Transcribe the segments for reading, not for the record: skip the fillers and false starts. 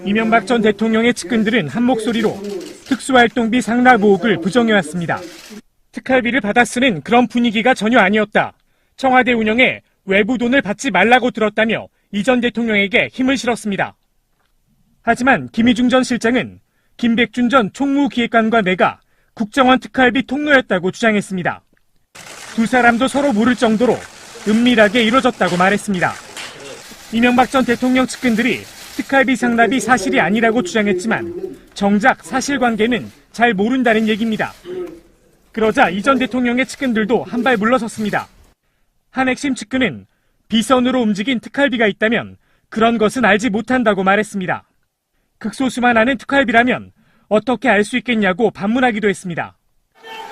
이명박 전 대통령의 측근들은 한 목소리로 특수활동비 상납 의혹을 부정해왔습니다. 특활비를 받아 쓰는 그런 분위기가 전혀 아니었다. 청와대 운영에 외부 돈을 받지 말라고 들었다며 이 전 대통령에게 힘을 실었습니다. 하지만 김희중 전 실장은 김백준 전 총무기획관과 내가 국정원 특활비 통로였다고 주장했습니다. 두 사람도 서로 모를 정도로 은밀하게 이루어졌다고 말했습니다. 이명박 전 대통령 측근들이 특활비 상납이 사실이 아니라고 주장했지만 정작 사실관계는 잘 모른다는 얘기입니다. 그러자 이 전 대통령의 측근들도 한 발 물러섰습니다. 한 핵심 측근은 비선으로 움직인 특활비가 있다면 그런 것은 알지 못한다고 말했습니다. 극소수만 아는 특활비라면 어떻게 알 수 있겠냐고 반문하기도 했습니다.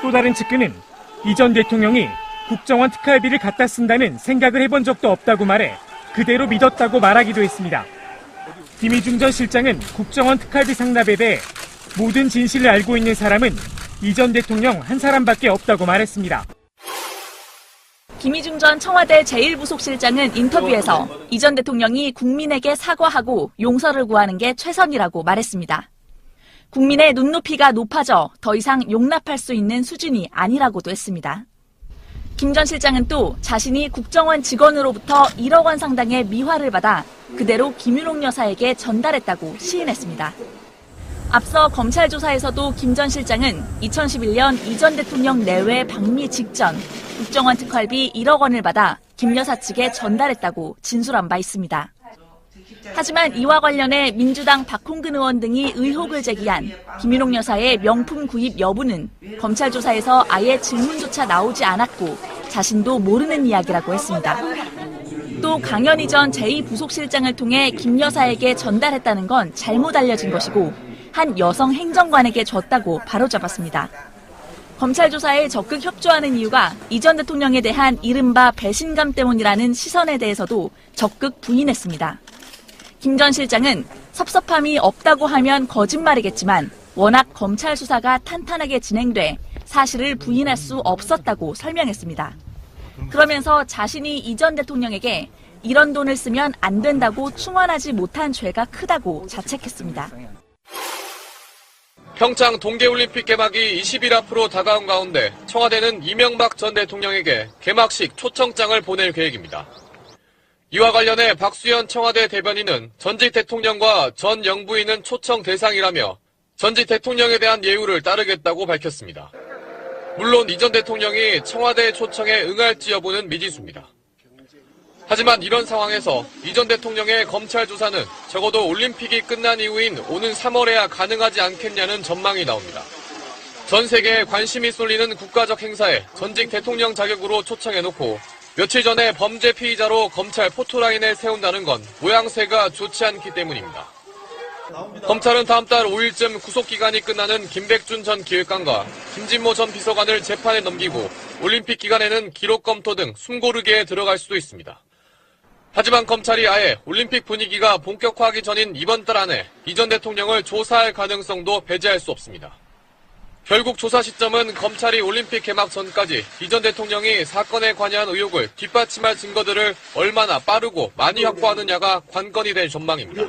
또 다른 측근은 이 전 대통령이 국정원 특활비를 갖다 쓴다는 생각을 해본 적도 없다고 말해 그대로 믿었다고 말하기도 했습니다. 김희중 전 실장은 국정원 특활비 상납에 대해 모든 진실을 알고 있는 사람은 이 전 대통령 한 사람밖에 없다고 말했습니다. 김희중 전 청와대 제1부속실장은 인터뷰에서 이 전 대통령이 국민에게 사과하고 용서를 구하는 게 최선이라고 말했습니다. 국민의 눈높이가 높아져 더 이상 용납할 수 있는 수준이 아니라고도 했습니다. 김 전 실장은 또 자신이 국정원 직원으로부터 1억 원 상당의 미화를 받아 그대로 김윤옥 여사에게 전달했다고 시인했습니다. 앞서 검찰 조사에서도 김 전 실장은 2011년 이 전 대통령 내외 방미 직전 국정원 특활비 1억 원을 받아 김 여사 측에 전달했다고 진술한 바 있습니다. 하지만 이와 관련해 민주당 박홍근 의원 등이 의혹을 제기한 김윤옥 여사의 명품 구입 여부는 검찰 조사에서 아예 질문조차 나오지 않았고 자신도 모르는 이야기라고 했습니다. 또 강현희 전 제2부속실장을 통해 김 여사에게 전달했다는 건 잘못 알려진 것이고 한 여성 행정관에게 줬다고 바로잡았습니다. 검찰 조사에 적극 협조하는 이유가 이 전 대통령에 대한 이른바 배신감 때문이라는 시선에 대해서도 적극 부인했습니다. 김 전 실장은 섭섭함이 없다고 하면 거짓말이겠지만 워낙 검찰 수사가 탄탄하게 진행돼 사실을 부인할 수 없었다고 설명했습니다. 그러면서 자신이 이 전 대통령에게 이런 돈을 쓰면 안 된다고 충원하지 못한 죄가 크다고 자책했습니다. 평창 동계올림픽 개막이 20일 앞으로 다가온 가운데 청와대는 이명박 전 대통령에게 개막식 초청장을 보낼 계획입니다. 이와 관련해 박수현 청와대 대변인은 전직 대통령과 전 영부인은 초청 대상이라며 전직 대통령에 대한 예우를 따르겠다고 밝혔습니다. 물론 이 전 대통령이 청와대 초청에 응할지 여부는 미지수입니다. 하지만 이런 상황에서 이 전 대통령의 검찰 조사는 적어도 올림픽이 끝난 이후인 오는 3월에야 가능하지 않겠냐는 전망이 나옵니다. 전 세계에 관심이 쏠리는 국가적 행사에 전직 대통령 자격으로 초청해놓고 며칠 전에 범죄 피의자로 검찰 포토라인에 세운다는 건 모양새가 좋지 않기 때문입니다. 검찰은 다음 달 5일쯤 구속기간이 끝나는 김백준 전 기획관과 김진모 전 비서관을 재판에 넘기고 올림픽 기간에는 기록 검토 등 숨고르기에 들어갈 수도 있습니다. 하지만 검찰이 아예 올림픽 분위기가 본격화하기 전인 이번 달 안에 이 전 대통령을 조사할 가능성도 배제할 수 없습니다. 결국 조사 시점은 검찰이 올림픽 개막 전까지 이 전 대통령이 사건에 관여한 의혹을 뒷받침할 증거들을 얼마나 빠르고 많이 확보하느냐가 관건이 될 전망입니다.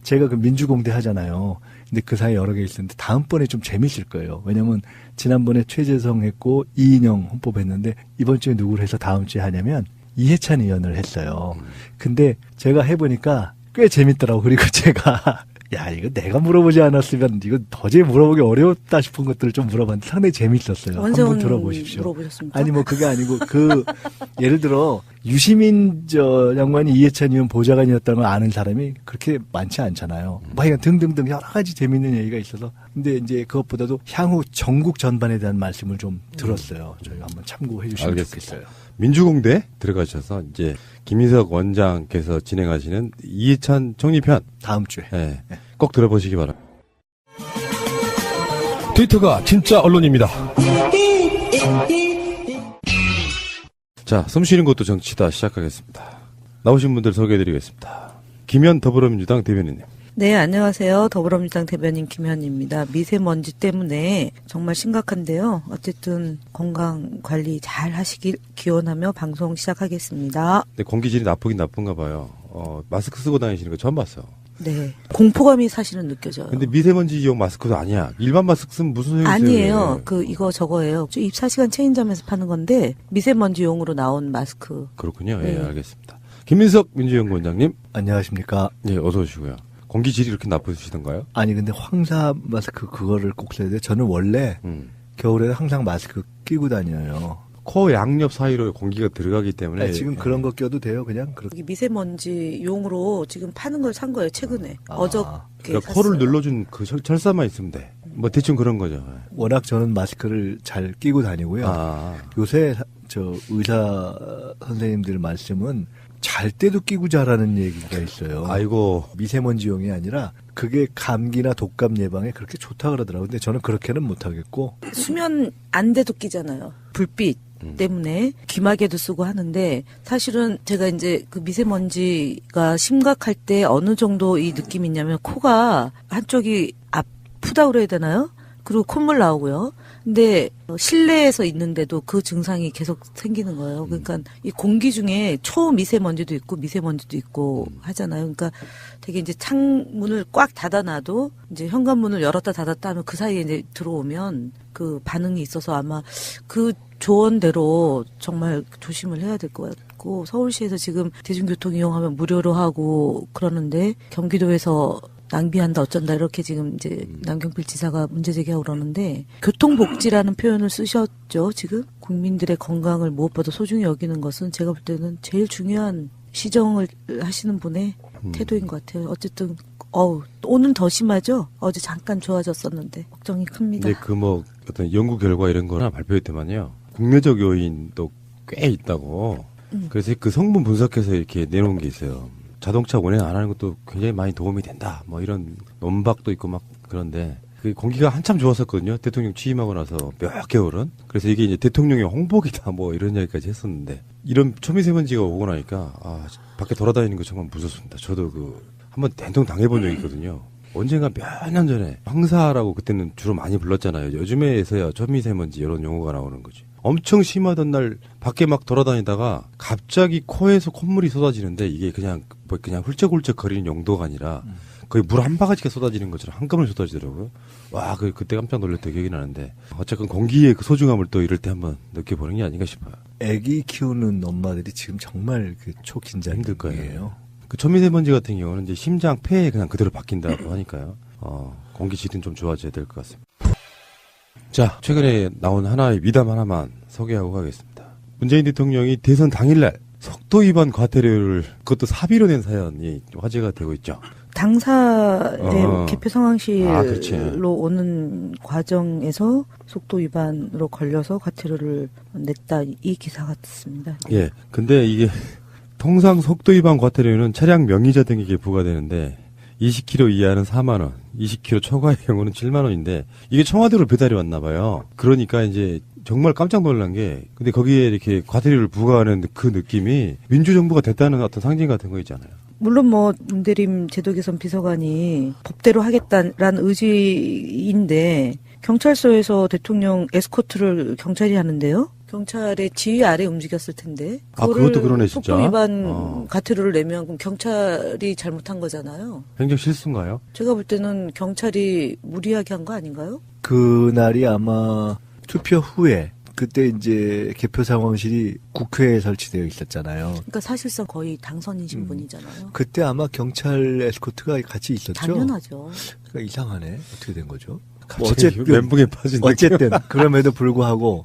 제가 그 민주공대 하잖아요. 근데 그 사이에 여러 개 있었는데 다음번에 좀 재밌을 거예요. 왜냐면 지난번에 최재성 했고 이인영 헌법했는데 이번 주에 누구를 해서 다음 주에 하냐면 이해찬 의원을 했어요. 근데 제가 해보니까 꽤 재밌더라고. 그리고 제가 야 이거 내가 물어보지 않았으면 이거 도저히 물어보기 어려웠다 싶은 것들을 좀 물어봤는데 상당히 재밌었어요. 한번 들어보십시오. 물어보셨습니까? 아니 뭐 그게 아니고 그 예를 들어 유시민 저 양반이 이해찬 의원 보좌관이었다는 걸 아는 사람이 그렇게 많지 않잖아요. 뭐 이런 등등등 여러 가지 재밌는 얘기가 있어서 근데 이제 그것보다도 향후 전국 전반에 대한 말씀을 좀 들었어요. 저희가 한번 참고해 주시면 좋겠어요. 민주공대 들어가셔서 이제 김인석 원장께서 진행하시는 이해찬 총리편 다음 주에 네, 꼭 들어보시기 바랍니다. 트위터가 진짜 언론입니다. 자, 숨쉬는 것도 정치다 시작하겠습니다. 나오신 분들 소개해드리겠습니다. 김현 더불어민주당 대변인님. 네, 안녕하세요. 더불어민주당 대변인 김현입니다. 미세먼지 때문에 정말 심각한데요. 어쨌든 건강관리 잘 하시길 기원하며 방송 시작하겠습니다. 네, 공기질이 나쁘긴 나쁜가 봐요. 마스크 쓰고 다니시는 거 처음 봤어. 네. 공포감이 사실은 느껴져요. 근데 미세먼지용 마스크도 아니야. 일반 마스크 쓰면 무슨 소용이 있어요? 아니에요. 이거 저거예요. 24시간 체인점에서 파는 건데 미세먼지용으로 나온 마스크. 그렇군요. 네. 예, 알겠습니다. 김민석 민주연구원장님, 안녕하십니까. 예, 어서 오시고요. 공기 질이 이렇게 나쁘시던가요? 아니 근데 황사 마스크 그거를 꼭 써야 돼요. 저는 원래 겨울에는 항상 마스크 끼고 다녀요. 코 양옆 사이로 공기가 들어가기 때문에 아니, 지금 그런 거 껴도 돼요. 그냥 그렇게. 여기 미세먼지용으로 지금 파는 걸 산 거예요. 최근에. 어저께 그러니까 샀어요. 코를 눌러준 그 철사만 있으면 돼. 뭐 대충 그런 거죠. 워낙 저는 마스크를 잘 끼고 다니고요. 아, 요새 저 의사 선생님들 말씀은 잘 때도 끼고 자라는 얘기가 있어요. 아이고, 미세먼지용이 아니라 그게 감기나 독감 예방에 그렇게 좋다 그러더라고요. 근데 저는 그렇게는 못하겠고. 수면 안대도 끼잖아요. 불빛 때문에 귀마개도 쓰고 하는데 사실은 제가 이제 그 미세먼지가 심각할 때 어느 정도 이 느낌이 있냐면 코가 한쪽이 아프다 그래야 되나요? 그리고 콧물 나오고요. 근데 실내에서 있는데도 그 증상이 계속 생기는 거예요. 그러니까 이 공기 중에 초미세먼지도 있고 미세먼지도 있고 하잖아요. 그러니까 되게 이제 창문을 꽉 닫아놔도 이제 현관문을 열었다 닫았다 하면 그 사이에 이제 들어오면 그 반응이 있어서 아마 그 조언대로 정말 조심을 해야 될 것 같고 서울시에서 지금 대중교통 이용하면 무료로 하고 그러는데 경기도에서 낭비한다 어쩐다 이렇게 지금 이제 남경필 지사가 문제 제기하고 그러는데 교통복지라는 표현을 쓰셨죠. 지금 국민들의 건강을 무엇보다 소중히 여기는 것은 제가 볼 때는 제일 중요한 시정을 하시는 분의 태도인 것 같아요. 어쨌든 오늘 더 심하죠. 어제 잠깐 좋아졌었는데 걱정이 큽니다. 근데 그 뭐 어떤 연구 결과 이런 거나 발표했더만요. 국내적 요인도 꽤 있다고. 그래서 그 성분 분석해서 이렇게 내놓은 게 있어요. 자동차 운행 안 하는 것도 굉장히 많이 도움이 된다. 뭐 이런 논박도 있고 막 그런데 그 공기가 한참 좋았었거든요. 대통령 취임하고 나서 몇 개월은. 그래서 이게 이제 대통령의 홍보기다 뭐 이런 이야기까지 했었는데 이런 초미세먼지가 오고 나니까 밖에 돌아다니는 거 정말 무섭습니다. 저도 한번 된통 당해본 적이 있거든요. 언젠가 몇 년 전에 황사라고 그때는 주로 많이 불렀잖아요. 요즘에서야 초미세먼지 이런 용어가 나오는 거지. 엄청 심하던 날 밖에 막 돌아다니다가 갑자기 코에서 콧물이 쏟아지는데 이게 그냥 훌쩍훌쩍 거리는 용도가 아니라 거의 물 한 바가지가 쏟아지는 것처럼 한꺼번에 쏟아지더라고요. 와, 그때 깜짝 놀랐던 기억이 나는데 어쨌건 공기의 그 소중함을 또 이럴 때 한번 느껴보는 게 아닌가 싶어요. 아기 키우는 엄마들이 지금 정말 그 초긴장 힘들 거예요. 이에요. 그 초미세먼지 같은 경우는 이제 심장, 폐에 그냥 그대로 바뀐다고 하니까요. 공기 질은 좀 좋아져야 될 것 같습니다. 자, 최근에 나온 하나의 미담 하나만 소개하고 가겠습니다. 문재인 대통령이 대선 당일날 속도 위반 과태료를 그것도 사비로 낸 사연이 화제가 되고 있죠. 당사의 개표 그렇지. 상황실로 오는 과정에서 속도 위반으로 걸려서 과태료를 냈다 이 기사 같습니다. 예. 근데 이게 통상 속도 위반 과태료는 차량 명의자 등에게 부과되는데 20km 이하는 4만 원, 20km 초과의 경우는 7만 원인데 이게 청와대로 배달이 왔나 봐요. 그러니까 이제 정말 깜짝 놀란 게 근데 거기에 이렇게 과태료를 부과하는 그 느낌이 민주정부가 됐다는 어떤 상징 같은 거 있잖아요. 물론 뭐 문대림 제도개선 비서관이 법대로 하겠다라는 의지인데 경찰서에서 대통령 에스코트를 경찰이 하는데요. 경찰의 지휘 아래 움직였을 텐데. 그것도 그러네, 진짜. 속도 위반 과태료를 내면 그럼 경찰이 잘못한 거잖아요. 행정 실수인가요? 제가 볼 때는 경찰이 무리하게 한 거 아닌가요? 그날이 아마 투표 후에 그때 이제 개표 상황실이 국회에 설치되어 있었잖아요. 그러니까 사실상 거의 당선이신 분이잖아요. 그때 아마 경찰 에스코트가 같이 있었죠. 당연하죠. 그러니까 이상하네. 어떻게 된 거죠? 갑자기 멘붕에 빠진 어쨌든 그럼에도 불구하고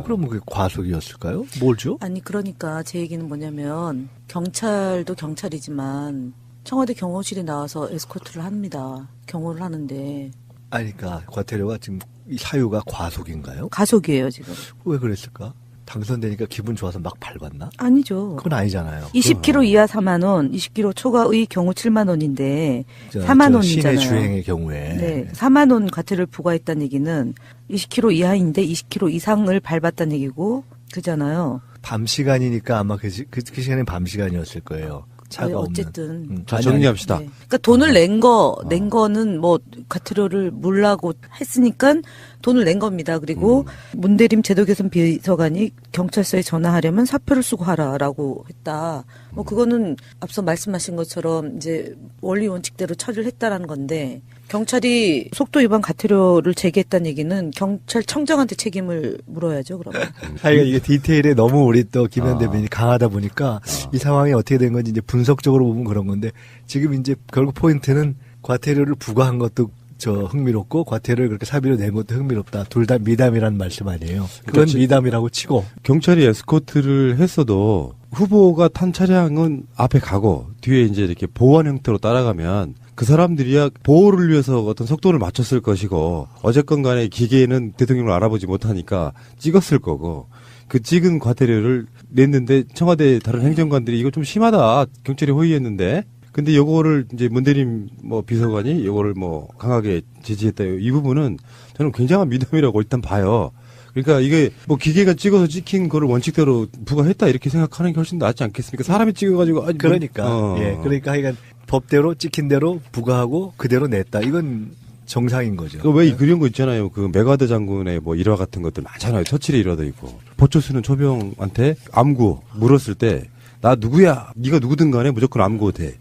그럼 그게 과속이었을까요? 뭘죠? 아니 그러니까 제 얘기는 뭐냐면 경찰도 경찰이지만 청와대 경호실에 나와서 에스코트를 합니다. 경호를 하는데. 아니 그러니까 과태료가 지금 이 사유가 과속인가요? 가속이에요 지금. 왜 그랬을까? 당선되니까 기분 좋아서 막 밟았나? 아니죠. 그건 아니잖아요. 20km 이하 4만 원, 20km 초과의 경우 7만 원인데 저 4만 원이잖아요. 시내 주행의 경우에. 네, 4만 원 과태료를 부과했다는 얘기는 20km 이하인데 20km 이상을 밟았다는 얘기고 그잖아요. 밤 시간이니까 아마 그 시간이 밤 시간이었을 거예요. 차가 없는. 어쨌든. 자, 정리합시다. 네. 그러니까 돈을 낸 거는 뭐 과태료를 물라고 했으니까 돈을 낸 겁니다. 그리고 문대림 제도개선 비서관이 경찰서에 전화하려면 사표를 쓰고 하라라고 했다. 뭐 그거는 앞서 말씀하신 것처럼 이제 원리 원칙대로 처리를 했다라는 건데 경찰이 속도 위반 과태료를 제기했다는 얘기는 경찰청장한테 책임을 물어야죠, 그러면. 하여간 이게 디테일에 너무 우리 또 김현 대변인이 강하다 보니까 이 상황이 어떻게 된 건지 이제 분석적으로 보면 그런 건데 지금 이제 결국 포인트는 과태료를 부과한 것도 흥미롭고 과태료를 그렇게 사비로 낸 것도 흥미롭다. 둘 다 미담이라는 말씀 아니에요. 그건 미담이라고 치고. 경찰이 에스코트를 했어도 후보가 탄 차량은 앞에 가고 뒤에 이제 이렇게 보호한 형태로 따라가면 그 사람들이야 보호를 위해서 어떤 속도를 맞췄을 것이고 어쨌건 간에 기계는 대통령을 알아보지 못하니까 찍었을 거고 그 찍은 과태료를 냈는데 청와대 다른 행정관들이 이거 좀 심하다. 경찰이 호의했는데 근데 요거를 이제 문대림 비서관이 요거를 강하게 제지했다. 이 부분은 저는 굉장한 미담이라고 일단 봐요. 그러니까 이게 기계가 찍어서 찍힌 거를 원칙대로 부과했다 이렇게 생각하는 게 훨씬 낫지 않겠습니까? 사람이 찍어가지고 그러니까 예, 그러니까 하여간 법대로 찍힌 대로 부과하고 그대로 냈다. 이건 정상인 거죠. 왜 그런 거 있잖아요. 그 메가드 장군의 일화 같은 것들 많잖아요. 처칠의 일화도 있고 보초수는 초병한테 암구 물었을 때 나 누구야? 네가 누구든 간에 무조건 암구 돼.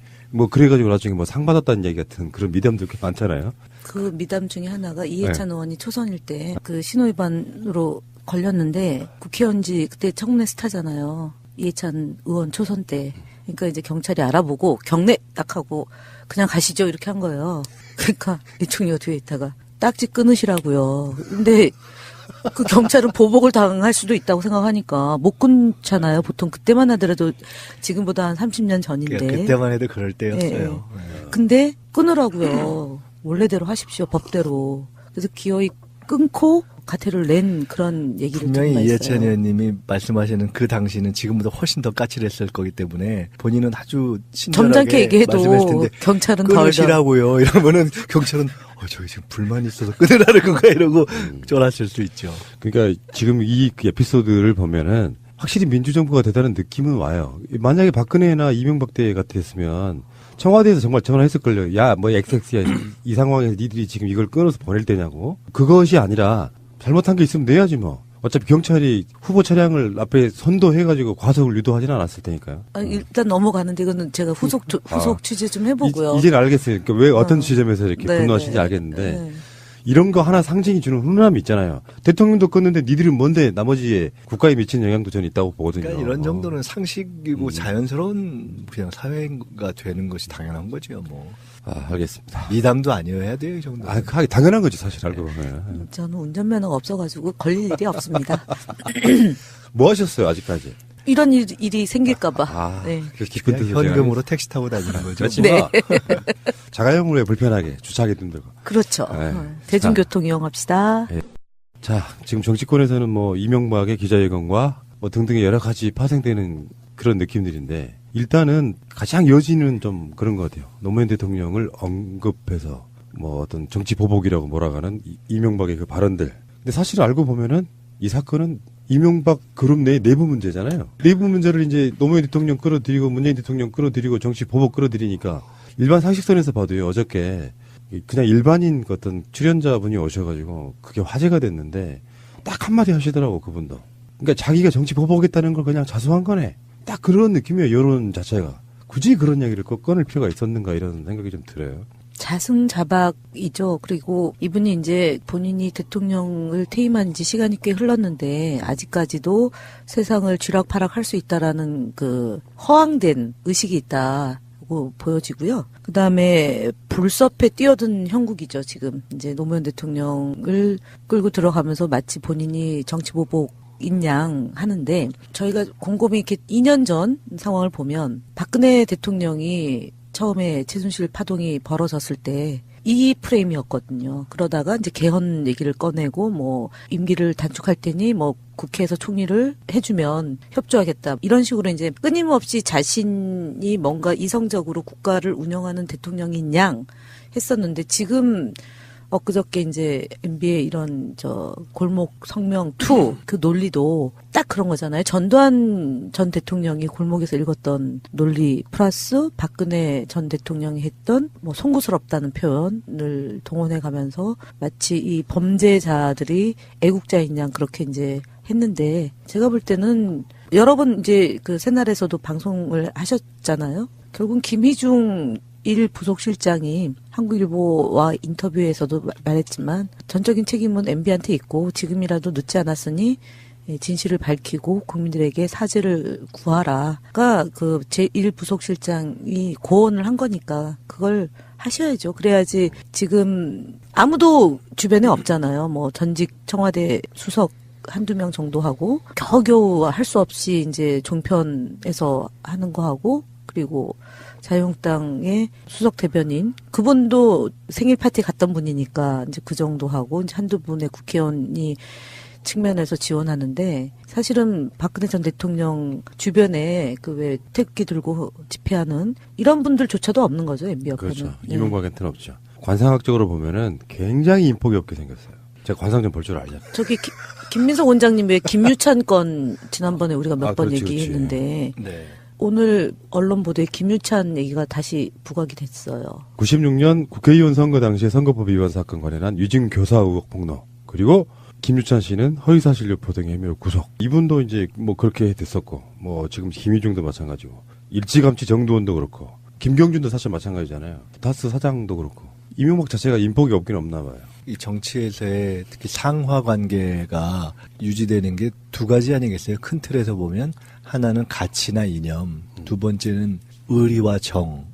그래가지고 나중에 상 받았다는 얘기 같은 그런 미담들 꽤 많잖아요. 그 미담 중에 하나가 이해찬 의원이 초선일 때 그 신호위반으로 걸렸는데 국회의원지 그때 청문회 스타잖아요. 이해찬 의원 초선 때. 그러니까 이제 경찰이 알아보고 경례 딱 하고 그냥 가시죠 이렇게 한 거예요. 그러니까 이충희가 뒤에 있다가 딱지 끊으시라고요. 근데 그 경찰은 보복을 당할 수도 있다고 생각하니까 못 끊잖아요. 보통 그때만 하더라도 지금보다 한 30년 전인데. 그때만 해도 그럴 때였어요. 예, 예. 근데 끊으라고요. 원래대로 하십시오. 법대로. 그래서 기어이 끊고 과태료를 낸 그런 얘기를 분명히 이해찬 의원님이 말씀하시는 그 당시는 지금보다 훨씬 더 까칠했을 거기 때문에 본인은 아주 친절하게 점잖게 얘기해도 말씀했을 텐데 경찰은 덜 끊으시라고요. 이러면은 경찰은 저기 지금 불만이 있어서 끊으라는 건가 이러고 쫄았을 수 있죠. 그러니까 지금 이 에피소드를 보면은 확실히 민주정부가 되다는 느낌은 와요. 만약에 박근혜나 이명박 때 같았으면 청와대에서 정말 전화했을걸요. 야, XX야. 이 상황에서 니들이 지금 이걸 끊어서 보낼 때냐고. 그것이 아니라 잘못한 게 있으면 내야지 어차피 경찰이 후보 차량을 앞에 선도해가지고 과속을 유도하진 않았을 테니까요. 일단 넘어가는데 이거는 제가 후속 취재 좀 해보고요. 이제는 알겠어요. 그러니까 왜 어떤 지점에서 이렇게 분노하시는지 알겠는데 이런 거 하나 상징이 주는 훈훈함이 있잖아요. 대통령도 끊는데 니들은 뭔데 나머지 국가에 미치는 영향도 저는 있다고 보거든요. 그러니까 이런 정도는 상식이고 자연스러운 그냥 사회가 되는 것이 당연한 거죠. 알겠습니다. 미담도 아니어야 돼요, 이 정도. 당연한 거지 사실 알고 보면. 저는 운전면허가 없어가지고 걸릴 일이 없습니다. 뭐 하셨어요 아직까지? 이런 일이 생길까봐. 네. 깊은 뜻을 현금으로 택시 타고 다니는 거죠. 그렇지만 자가용으로 왜 불편하게 주차하기 힘들고. 그렇죠. 대중교통 이용합시다. 자, 지금 정치권에서는 이명박의 기자회견과 등등의 여러 가지 파생되는 그런 느낌들인데 일단은 가장 여지는 좀 그런 것 같아요. 노무현 대통령을 언급해서 어떤 정치 보복이라고 몰아가는 이명박의 그 발언들. 근데 사실 알고 보면은 이 사건은 이명박 그룹 내 내부 문제잖아요. 내부 문제를 이제 노무현 대통령 끌어들이고 문재인 대통령 끌어들이고 정치 보복 끌어들이니까 일반 상식선에서 봐도요. 어저께 그냥 일반인 어떤 출연자분이 오셔가지고 그게 화제가 됐는데 딱 한마디 하시더라고 그분도. 그러니까 자기가 정치 보복했다는 걸 그냥 자수한 거네. 딱 그런 느낌이에요. 여론 자체가. 굳이 그런 얘기를 꼭 꺼낼 필요가 있었는가 이런 생각이 좀 들어요. 자승자박이죠. 그리고 이분이 이제 본인이 대통령을 퇴임한 지 시간이 꽤 흘렀는데 아직까지도 세상을 쥐락펴락할 수 있다라는 그 허황된 의식이 있다고 보여지고요. 그다음에 불섭에 뛰어든 형국이죠. 지금 이제 노무현 대통령을 끌고 들어가면서 마치 본인이 정치보복 인양 하는데 저희가 곰곰이 이렇게 2년 전 상황을 보면 박근혜 대통령이 처음에 최순실 파동이 벌어졌을 때 이 프레임이었거든요. 그러다가 이제 개헌 얘기를 꺼내고 임기를 단축할 테니 국회에서 총리를 해주면 협조하겠다. 이런 식으로 이제 끊임없이 자신이 뭔가 이성적으로 국가를 운영하는 대통령인 양 했었는데 지금 엊그저께 이제 MB의 이런 골목 성명 2 그 논리도 딱 그런 거잖아요. 전두환 전 대통령이 골목에서 읽었던 논리 플러스 박근혜 전 대통령이 했던 송구스럽다는 표현을 동원해 가면서 마치 이 범죄자들이 애국자인 양 그렇게 이제 했는데 제가 볼 때는 여러 번 이제 그 새날에서도 방송을 하셨잖아요. 결국 김희중 1부속실장이 한국일보와 인터뷰에서도 말했지만 전적인 책임은 MB한테 있고 지금이라도 늦지 않았으니 진실을 밝히고 국민들에게 사죄를 구하라가 그 제1부속실장이 고언을 한 거니까 그걸 하셔야죠. 그래야지 지금 아무도 주변에 없잖아요. 뭐 전직 청와대 수석 한두 명 정도 하고 겨우겨우 할 수 없이 이제 종편에서 하는 거 하고 그리고 자유한국당의 수석 대변인 그분도 생일 파티 갔던 분이니까 이제 그 정도 하고 이제 한두 분의 국회의원이 측면에서 지원하는데 사실은 박근혜 전 대통령 주변에 그 왜 태극기 들고 집회하는 이런 분들조차도 없는 거죠. MB 옆에는. 그렇죠. 이명박한테는 없죠. 관상학적으로 보면은 굉장히 인폭이 없게 생겼어요. 제가 관상 좀 볼 줄 알잖아요. 저기 김민석 원장님 왜 김유찬 건 지난번에 우리가 몇 번 그렇지, 얘기했는데 네. 오늘 언론 보도에 김유찬 얘기가 다시 부각이 됐어요. 96년 국회의원 선거 당시에 선거법 위반 사건 관련한 유증 교사 의혹 폭로 그리고 김유찬 씨는 허위사실 유포 등의 혐의로 구속. 이분도 이제 뭐 그렇게 됐었고, 뭐 지금 김희중도 마찬가지고, 일찌감치 정두원도 그렇고, 김경준도 사실 마찬가지잖아요. 다스 사장도 그렇고, 이명박 자체가 인폭이 없긴 없나 봐요. 이 정치에서의 특히 상하 관계가 유지되는 게 두 가지 아니겠어요? 큰 틀에서 보면 하나는 가치나 이념, 두 번째는 의리와 정,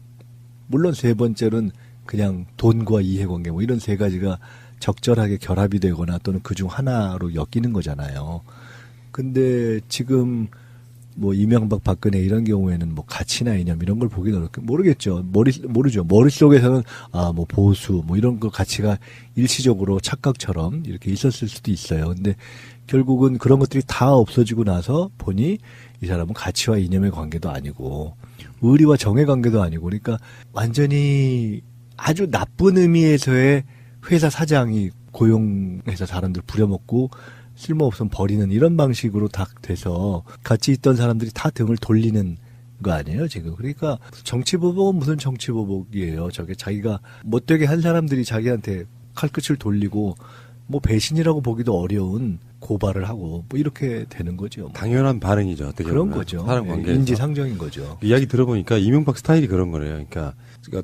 물론 세 번째는 그냥 돈과 이해관계 뭐 이런 세 가지가 적절하게 결합이 되거나 또는 그중 하나로 엮이는 거잖아요. 근데 지금 뭐 이명박 박근혜 이런 경우에는 뭐 가치나 이념 이런 걸 보기 모르겠죠. 모르죠. 머릿속에서는 뭐 보수 뭐 이런 거 가치가 일시적으로 착각처럼 이렇게 있었을 수도 있어요. 근데 결국은 그런 것들이 다 없어지고 나서 보니 이 사람은 가치와 이념의 관계도 아니고 의리와 정의 관계도 아니고 그러니까 완전히 아주 나쁜 의미에서의 회사 사장이 고용해서 사람들 부려먹고 쓸모없으면 버리는 이런 방식으로 다 돼서 같이 있던 사람들이 다 등을 돌리는 거 아니에요 지금. 그러니까 정치보복은 무슨 정치보복이에요. 저게 자기가 못되게 한 사람들이 자기한테 칼끝을 돌리고 뭐 배신이라고 보기도 어려운 고발을 하고 뭐 이렇게 되는 거죠. 당연한 반응이죠. 어떻게 그런 보면. 거죠. 사람 관계에서. 인지상정인 거죠. 이야기 들어보니까 이명박 스타일이 그런 거래요. 그러니까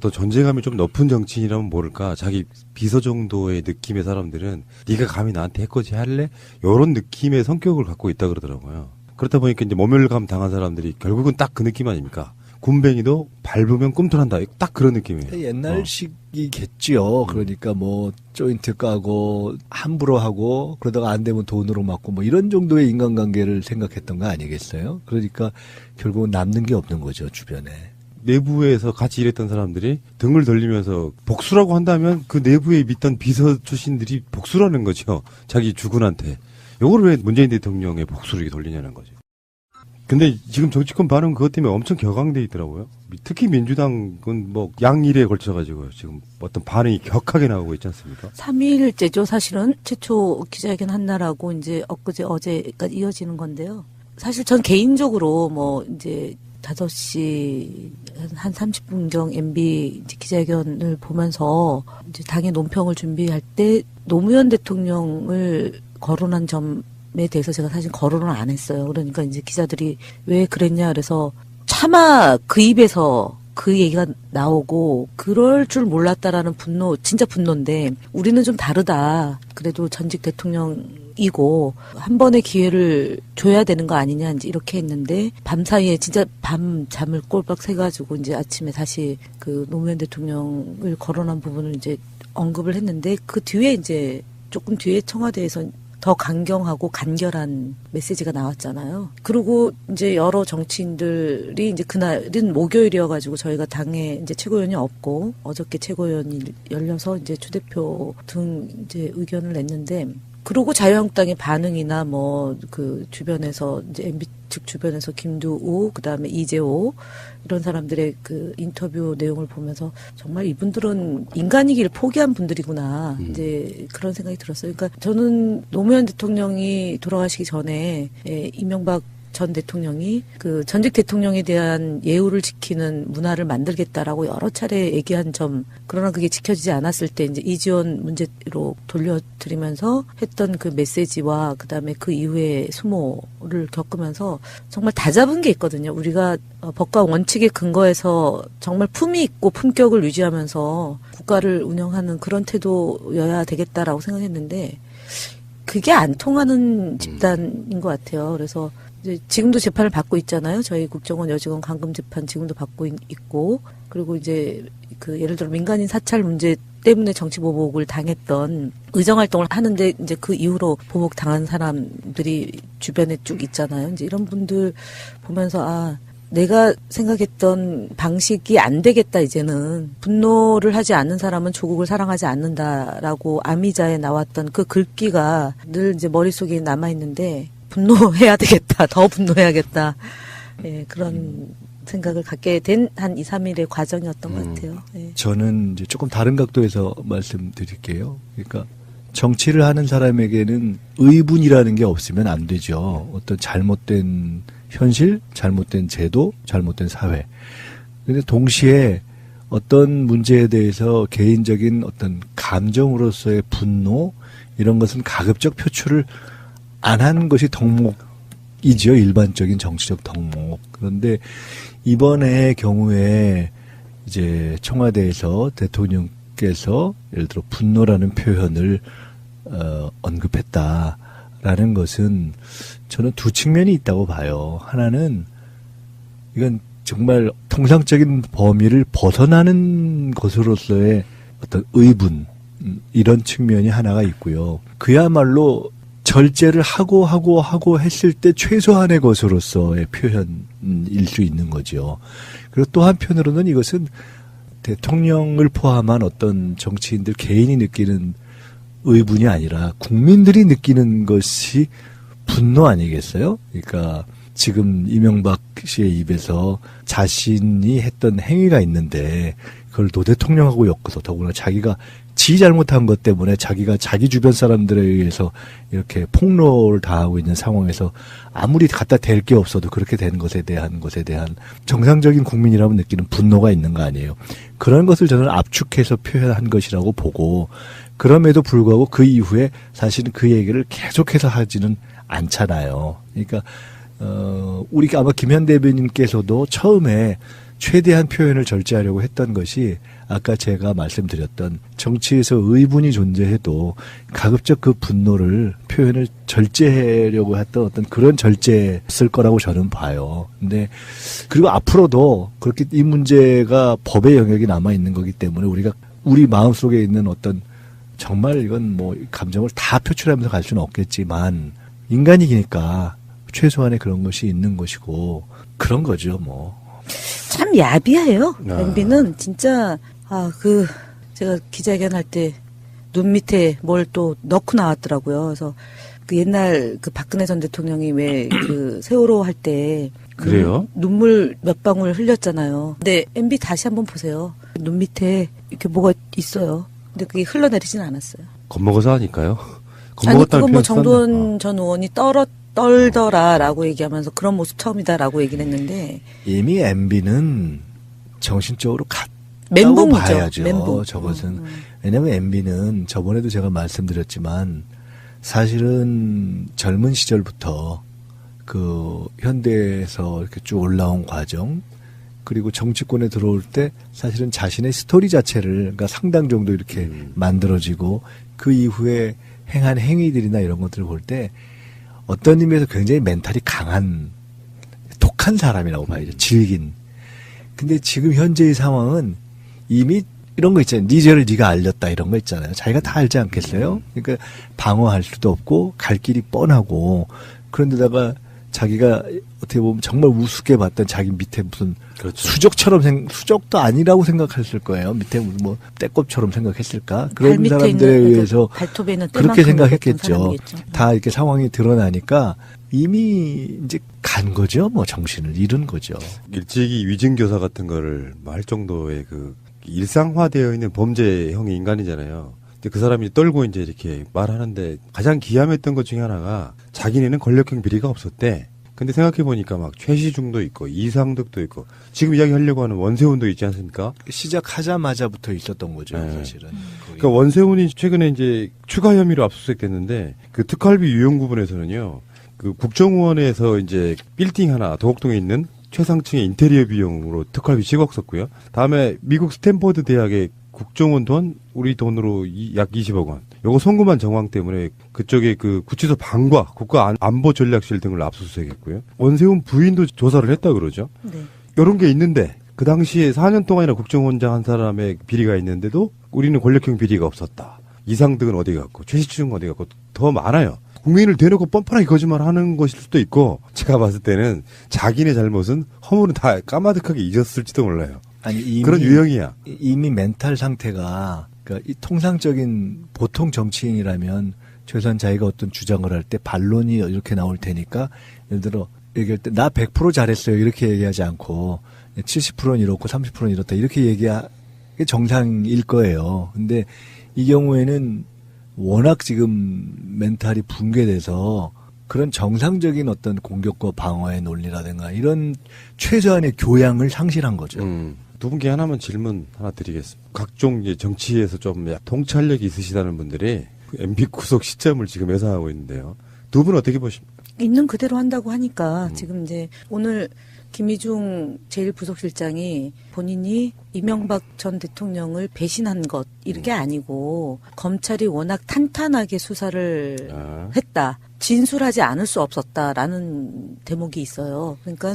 또 존재감이 좀 높은 정치인이라면 모를까 자기 비서 정도의 느낌의 사람들은 네가 감히 나한테 해코지 할래? 이런 느낌의 성격을 갖고 있다 그러더라고요. 그렇다 보니까 이제 모멸감 당한 사람들이 결국은 딱 그 느낌 아닙니까? 군뱅이도 밟으면 꿈틀한다. 딱 그런 느낌이에요. 옛날식이겠지요. 그러니까 뭐 조인트 까고 함부로 하고 그러다가 안 되면 돈으로 맞고 뭐 이런 정도의 인간관계를 생각했던 거 아니겠어요? 그러니까 결국은 남는 게 없는 거죠 주변에. 내부에서 같이 일했던 사람들이 등을 돌리면서 복수라고 한다면 그 내부에 있던 비서 출신들이 복수라는 거죠. 자기 주군한테. 요걸 왜 문재인 대통령의 복수를 이렇게 돌리냐는 거죠. 근데 지금 정치권 반응 그것 때문에 엄청 격앙돼 있더라고요. 특히 민주당은 뭐 양일에 걸쳐가지고 지금 어떤 반응이 격하게 나오고 있지 않습니까? 3일째죠 사실은 최초 기자회견 한날하고 이제 엊그제 어제까지 이어지는 건데요. 사실 전 개인적으로 뭐 이제 5시 한 30분경 MB 기자회견을 보면서 이제 당의 논평을 준비할 때 노무현 대통령을 거론한 점에 대해서 제가 사실 거론을 안 했어요. 그러니까 이제 기자들이 왜 그랬냐 그래서 차마 그 입에서 그 얘기가 나오고 그럴 줄 몰랐다라는 분노, 진짜 분노인데 우리는 좀 다르다. 그래도 전직 대통령이고 한 번의 기회를 줘야 되는 거 아니냐 이제 이렇게 했는데 밤사이에 진짜 밤 잠을 꼴박 새가지고 이제 아침에 다시 그 노무현 대통령을 거론한 부분을 이제 언급을 했는데 그 뒤에 이제 조금 뒤에 청와대에서 더 강경하고 간결한 메시지가 나왔잖아요. 그리고 이제 여러 정치인들이 이제 그날은 목요일이어가지고 저희가 당에 이제 최고위원이 없고 어저께 최고위원이 열려서 이제 추대표 등 이제 의견을 냈는데 그러고 자유한국당의 반응이나 뭐 그 주변에서 이제 MB 측 주변에서 김두우 그다음에 이재호 이런 사람들의 그 인터뷰 내용을 보면서 정말 이분들은 인간이길 포기한 분들이구나 이제 그런 생각이 들었어요. 그러니까 저는 노무현 대통령이 돌아가시기 전에 이명박 전 대통령이 그 전직 대통령에 대한 예우를 지키는 문화를 만들겠다라고 여러 차례 얘기한 점, 그러나 그게 지켜지지 않았을 때 이제 이지원 문제로 돌려드리면서 했던 그 메시지와 그다음에 그 이후에 수모를 겪으면서 정말 다 잡은 게 있거든요. 우리가 법과 원칙에 근거해서 정말 품위 있고 품격을 유지하면서 국가를 운영하는 그런 태도여야 되겠다라고 생각했는데 그게 안 통하는 집단인 것 같아요. 그래서 이제 지금도 재판을 받고 있잖아요. 저희 국정원 여직원 감금 재판 지금도 받고 있고, 그리고 이제 그 예를 들어 민간인 사찰 문제 때문에 정치 보복을 당했던 의정 활동을 하는데 이제 그 이후로 보복 당한 사람들이 주변에 쭉 있잖아요. 이제 이런 분들 보면서 내가 생각했던 방식이 안 되겠다, 이제는. 분노를 하지 않는 사람은 조국을 사랑하지 않는다라고 아미자에 나왔던 그 글귀가 늘 이제 머릿속에 남아있는데, 분노해야 되겠다, 더 분노해야겠다. 예, 그런 생각을 갖게 된 한 2, 3일의 과정이었던 것 같아요. 예. 저는 이제 조금 다른 각도에서 말씀드릴게요. 그러니까 정치를 하는 사람에게는 의분이라는 게 없으면 안 되죠. 어떤 잘못된 현실, 잘못된 제도, 잘못된 사회. 근데 동시에 어떤 문제에 대해서 개인적인 어떤 감정으로서의 분노, 이런 것은 가급적 표출을 안 한 것이 덕목이지요. 일반적인 정치적 덕목. 그런데 이번의 경우에 이제 청와대에서 대통령께서 예를 들어 분노라는 표현을 언급했다라는 것은 저는 두 측면이 있다고 봐요. 하나는 이건 정말 통상적인 범위를 벗어나는 것으로서의 어떤 의분, 이런 측면이 하나가 있고요. 그야말로 절제를 하고 했을 때 최소한의 것으로서의 표현일 수 있는 거죠. 그리고 또 한편으로는 이것은 대통령을 포함한 어떤 정치인들 개인이 느끼는 의분이 아니라 국민들이 느끼는 것이 분노 아니겠어요? 그러니까 지금 이명박 씨의 입에서 자신이 했던 행위가 있는데 그걸 노 대통령하고 엮어서, 더구나 자기가 지 잘못한 것 때문에 자기가 자기 주변 사람들에 의해서 이렇게 폭로를 당하고 있는 상황에서 아무리 갖다 댈 게 없어도 그렇게 된 것에 대한 정상적인 국민이라면 느끼는 분노가 있는 거 아니에요. 그런 것을 저는 압축해서 표현한 것이라고 보고, 그럼에도 불구하고 그 이후에 사실은 그 얘기를 계속해서 하지는 않잖아요. 그러니까 우리 아마 김현 대변인께서도 처음에 최대한 표현을 절제하려고 했던 것이 아까 제가 말씀드렸던 정치에서 의분이 존재해도 가급적 그 분노를 표현을 절제하려고 했던 어떤 그런 절제였을 거라고 저는 봐요. 근데 그리고 앞으로도 그렇게 이 문제가 법의 영역이 남아 있는 거기 때문에 우리가 우리 마음속에 있는 어떤 정말 이건 뭐 감정을 다 표출하면서 갈 수는 없겠지만 인간이니까 최소한의 그런 것이 있는 것이고 그런 거죠, 뭐. 참 야비해요. MB는 진짜 제가 기자회견 할 때 눈 밑에 뭘 또 넣고 나왔더라고요. 그래서 그 옛날 그 박근혜 전 대통령이 왜 그 세월호 할 때 그래요? 눈물 몇 방울 흘렸잖아요. 근데 MB 다시 한번 보세요. 눈 밑에 이렇게 뭐가 있어요. 근데 그게 흘러내리진 않았어요. 겁먹어서 하니까요. 아니 그건 뭐 정도원 전 의원이 떨더라라고 얘기하면서 그런 모습 처음이다라고 얘기를 했는데 이미 MB는 정신적으로 멘붕이죠. 봐야죠. 멘붕. 저것은 왜냐하면 MB는 저번에도 제가 말씀드렸지만 사실은 젊은 시절부터 그 현대에서 이렇게 쭉 올라온 과정, 그리고 정치권에 들어올 때 사실은 자신의 스토리 자체를 그러니까 상당 정도 이렇게 만들어지고 그 이후에 행한 행위들이나 이런 것들을 볼 때 어떤 의미에서 굉장히 멘탈이 강한 독한 사람이라고 봐야죠. 질긴. 근데 지금 현재의 상황은 이미 이런 거 있잖아요. 네 죄를 네가 알렸다 이런 거 있잖아요. 자기가 다 알지 않겠어요? 그러니까 방어할 수도 없고 갈 길이 뻔하고, 그런데다가 자기가 어떻게 보면 정말 우습게 봤던 자기 밑에 무슨 그렇죠. 수적도 아니라고 생각했을 거예요. 밑에 무슨 뭐 떼꼽처럼 생각했을까? 그런 밑에 사람들에 있는, 의해서 발톱에 있는 그렇게 때만큼 생각했겠죠. 사람이겠죠. 다 이렇게 상황이 드러나니까 이미 이제 간 거죠. 뭐 정신을 잃은 거죠. 일찍이 위증교사 같은 거를 할 정도의 그 일상화되어 있는 범죄형의 인간이잖아요. 근데 그 사람이 떨고 이제 이렇게 말하는데 가장 기함했던 것 중에 하나가 자기네는 권력형 비리가 없었대. 근데 생각해보니까 막 최시중도 있고 이상득도 있고 지금 이야기하려고 하는 원세훈도 있지 않습니까? 시작하자마자부터 있었던 거죠, 네. 사실은. 그러니까 원세훈이 최근에 이제 추가 혐의로 압수수색됐는데 그 특활비 유용 부분에서는요. 그 국정원에서 이제 빌딩 하나 도곡동에 있는 최상층의 인테리어 비용으로 특활비 10억 썼고요. 다음에 미국 스탠퍼드 대학의 국정원 돈 우리 돈으로 약 20억 원. 요거 송금한 정황 때문에 그쪽에 그 구치소 방과 국가안보전략실 등을 압수수색했고요. 원세훈 부인도 조사를 했다 그러죠. 네. 요런 게 있는데 그 당시에 4년 동안이나 국정원장 한 사람의 비리가 있는데도 우리는 권력형 비리가 없었다. 이상득은 어디 갔고 최시중은 어디 갔고 더 많아요. 국민을 대놓고 뻔뻔하게 거짓말하는 것일 수도 있고 제가 봤을 때는 자기네 잘못은 허물은 다 까마득하게 잊었을지도 몰라요. 아니, 이미, 그런 유형이야. 이미 멘탈 상태가 그러니까 이 통상적인 보통 정치인이라면 최소한 자기가 어떤 주장을 할 때 반론이 이렇게 나올 테니까 예를 들어 얘기할 때 나 100% 잘했어요 이렇게 얘기하지 않고 70%는 이렇고 30%는 이렇다 이렇게 얘기하는 게 정상일 거예요. 근데 이 경우에는 워낙 지금 멘탈이 붕괴돼서 그런 정상적인 어떤 공격과 방어의 논리라든가 이런 최소한의 교양을 상실한 거죠. 두 분께 하나만 질문 하나 드리겠습니다. 각종 이제 정치에서 좀 통찰력이 있으시다는 분들이 MB 구속 시점을 지금 예상하고 있는데요. 두 분 어떻게 보십니까? 있는 그대로 한다고 하니까 지금 이제 오늘 김희중 제1부속실장이 본인이 이명박 전 대통령을 배신한 것 이게 아니고 검찰이 워낙 탄탄하게 수사를 했다. 진술하지 않을 수 없었다라는 대목이 있어요. 그러니까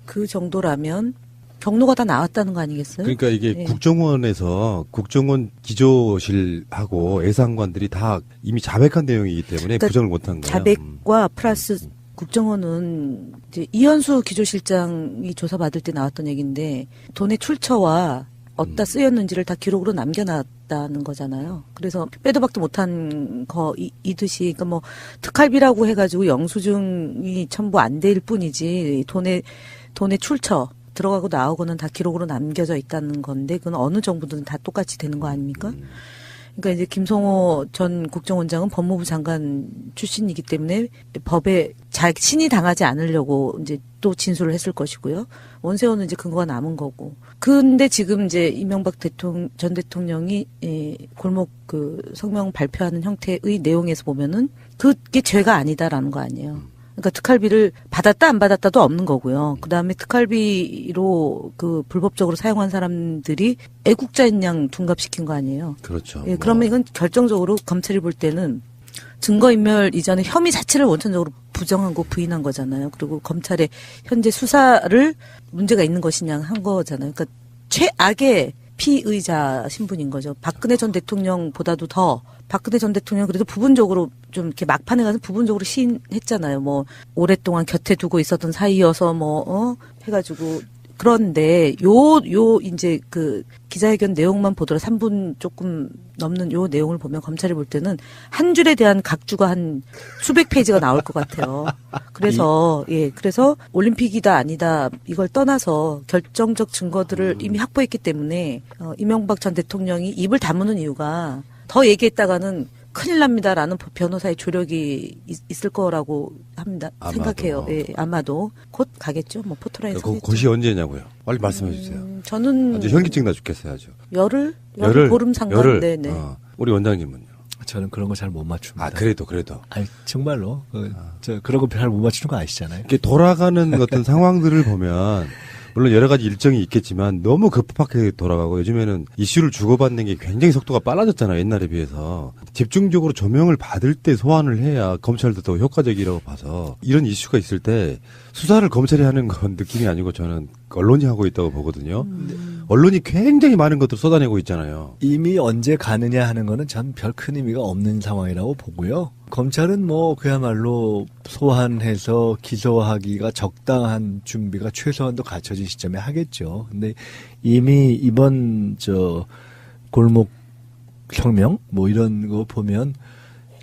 그 정도라면 경로가 다 나왔다는 거 아니겠어요? 그러니까 이게 네. 국정원에서 국정원 기조실하고 예상관들이 다 이미 자백한 내용이기 때문에 그러니까 부정을 못한 거예요. 자백과 플러스 국정원은 이제 이현수 기조실장이 조사받을 때 나왔던 얘기인데 돈의 출처와 어디다 쓰였는지를 다 기록으로 남겨놨다는 거잖아요. 그래서 빼도 박도 못한 거이듯이 그러니까 뭐 특활비라고 해가지고 영수증이 첨부 안 될 뿐이지 돈의 출처 들어가고 나오고는 다 기록으로 남겨져 있다는 건데 그건 어느 정부든 다 똑같이 되는 거 아닙니까? 그러니까 이제 김성호 전 국정원장은 법무부 장관 출신이기 때문에 법에 자신이 당하지 않으려고 이제 또 진술을 했을 것이고요. 원세훈은 이제 근거가 남은 거고. 근데 지금 이제 이명박 전 대통령이 골목 그 성명 발표하는 형태의 내용에서 보면은 그게 죄가 아니다라는 거 아니에요. 그러니까 특활비를 받았다 안 받았다도 없는 거고요. 그다음에 특활비로 그 불법적으로 사용한 사람들이 애국자인 양 둔갑시킨 거 아니에요. 그렇죠. 예, 그러면 이건 결정적으로 검찰이 볼 때는 증거인멸 이전에 혐의 자체를 원천적으로 부정하고 부인한 거잖아요. 그리고 검찰의 현재 수사를 문제가 있는 것이냐 한 거잖아요. 그러니까 최악의 피의자 신분인 거죠. 박근혜 전 대통령보다도 더 박근혜 전 대통령 그래도 부분적으로 좀 이렇게 막판에 가서 부분적으로 시인했잖아요. 뭐 오랫동안 곁에 두고 있었던 사이여서 해가지고 그런데 요 이제 그 기자회견 내용만 보더라도 3분 조금 넘는 요 내용을 보면 검찰이 볼 때는 한 줄에 대한 각주가 한 수백 페이지가 나올 것 같아요. 그래서 그래서 올림픽이다 아니다 이걸 떠나서 결정적 증거들을 이미 확보했기 때문에 이명박 전 대통령이 입을 다무는 이유가 더 얘기했다가는 큰일 납니다라는 변호사의 조력이 있을 거라고 합니다. 아마도. 생각해요. 예, 아마도 곧 가겠죠. 뭐 포토라인 그 서겠죠. 곳이 언제냐고요? 빨리 말씀해 주세요. 저는 아주 현기증 나 죽겠어요, 아주. 열흘 보름 상관. 열흘. 네네. 우리 원장님은요? 저는 그런 거 잘 못 맞춥니다. 아, 그래도. 아니, 정말로. 저 그런 거 잘 못 맞추는 거 아시잖아요. 이렇게 돌아가는 어떤 상황들을 보면 물론 여러 가지 일정이 있겠지만 너무 급하게 돌아가고 요즘에는 이슈를 주고받는 게 굉장히 속도가 빨라졌잖아요. 옛날에 비해서. 집중적으로 조명을 받을 때 소환을 해야 검찰도 더 효과적이라고 봐서 이런 이슈가 있을 때 수사를 검찰이 하는 건 느낌이 아니고 저는 언론이 하고 있다고 보거든요. 언론이 굉장히 많은 것들을 쏟아내고 있잖아요. 이미 언제 가느냐 하는 거는 참 별 큰 의미가 없는 상황이라고 보고요. 검찰은 뭐 그야말로 소환해서 기소하기가 적당한 준비가 최소한도 갖춰진 시점에 하겠죠. 근데 이미 이번 골목 성명 뭐 이런 거 보면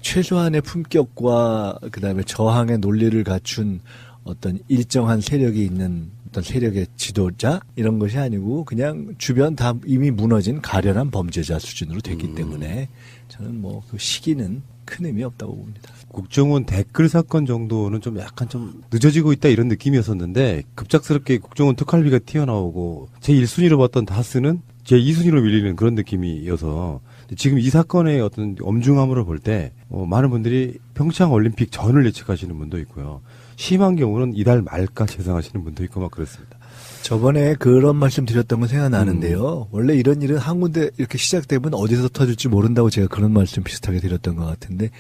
최소한의 품격과 그다음에 저항의 논리를 갖춘 어떤 일정한 세력이 있는 어떤 세력의 지도자 이런 것이 아니고 그냥 주변 다 이미 무너진 가련한 범죄자 수준으로 됐기 때문에 저는 뭐 그 시기는 큰 의미 없다고 봅니다. 국정원 댓글 사건 정도는 좀 약간 좀 늦어지고 있다 이런 느낌이었었는데 급작스럽게 국정원 특활비가 튀어나오고 제 1순위로 봤던 다스는 제 2순위로 밀리는 그런 느낌이어서 지금 이 사건의 어떤 엄중함으로 볼 때 많은 분들이 평창 올림픽 전을 예측하시는 분도 있고요. 심한 경우는 이달 말까지 예상하시는 분도 있고 막 그렇습니다. 저번에 그런 말씀 드렸던 건 생각나는데요. 원래 이런 일은 한 군데 이렇게 시작되면 어디서 터질지 모른다고 제가 그런 말씀 비슷하게 드렸던 것 같은데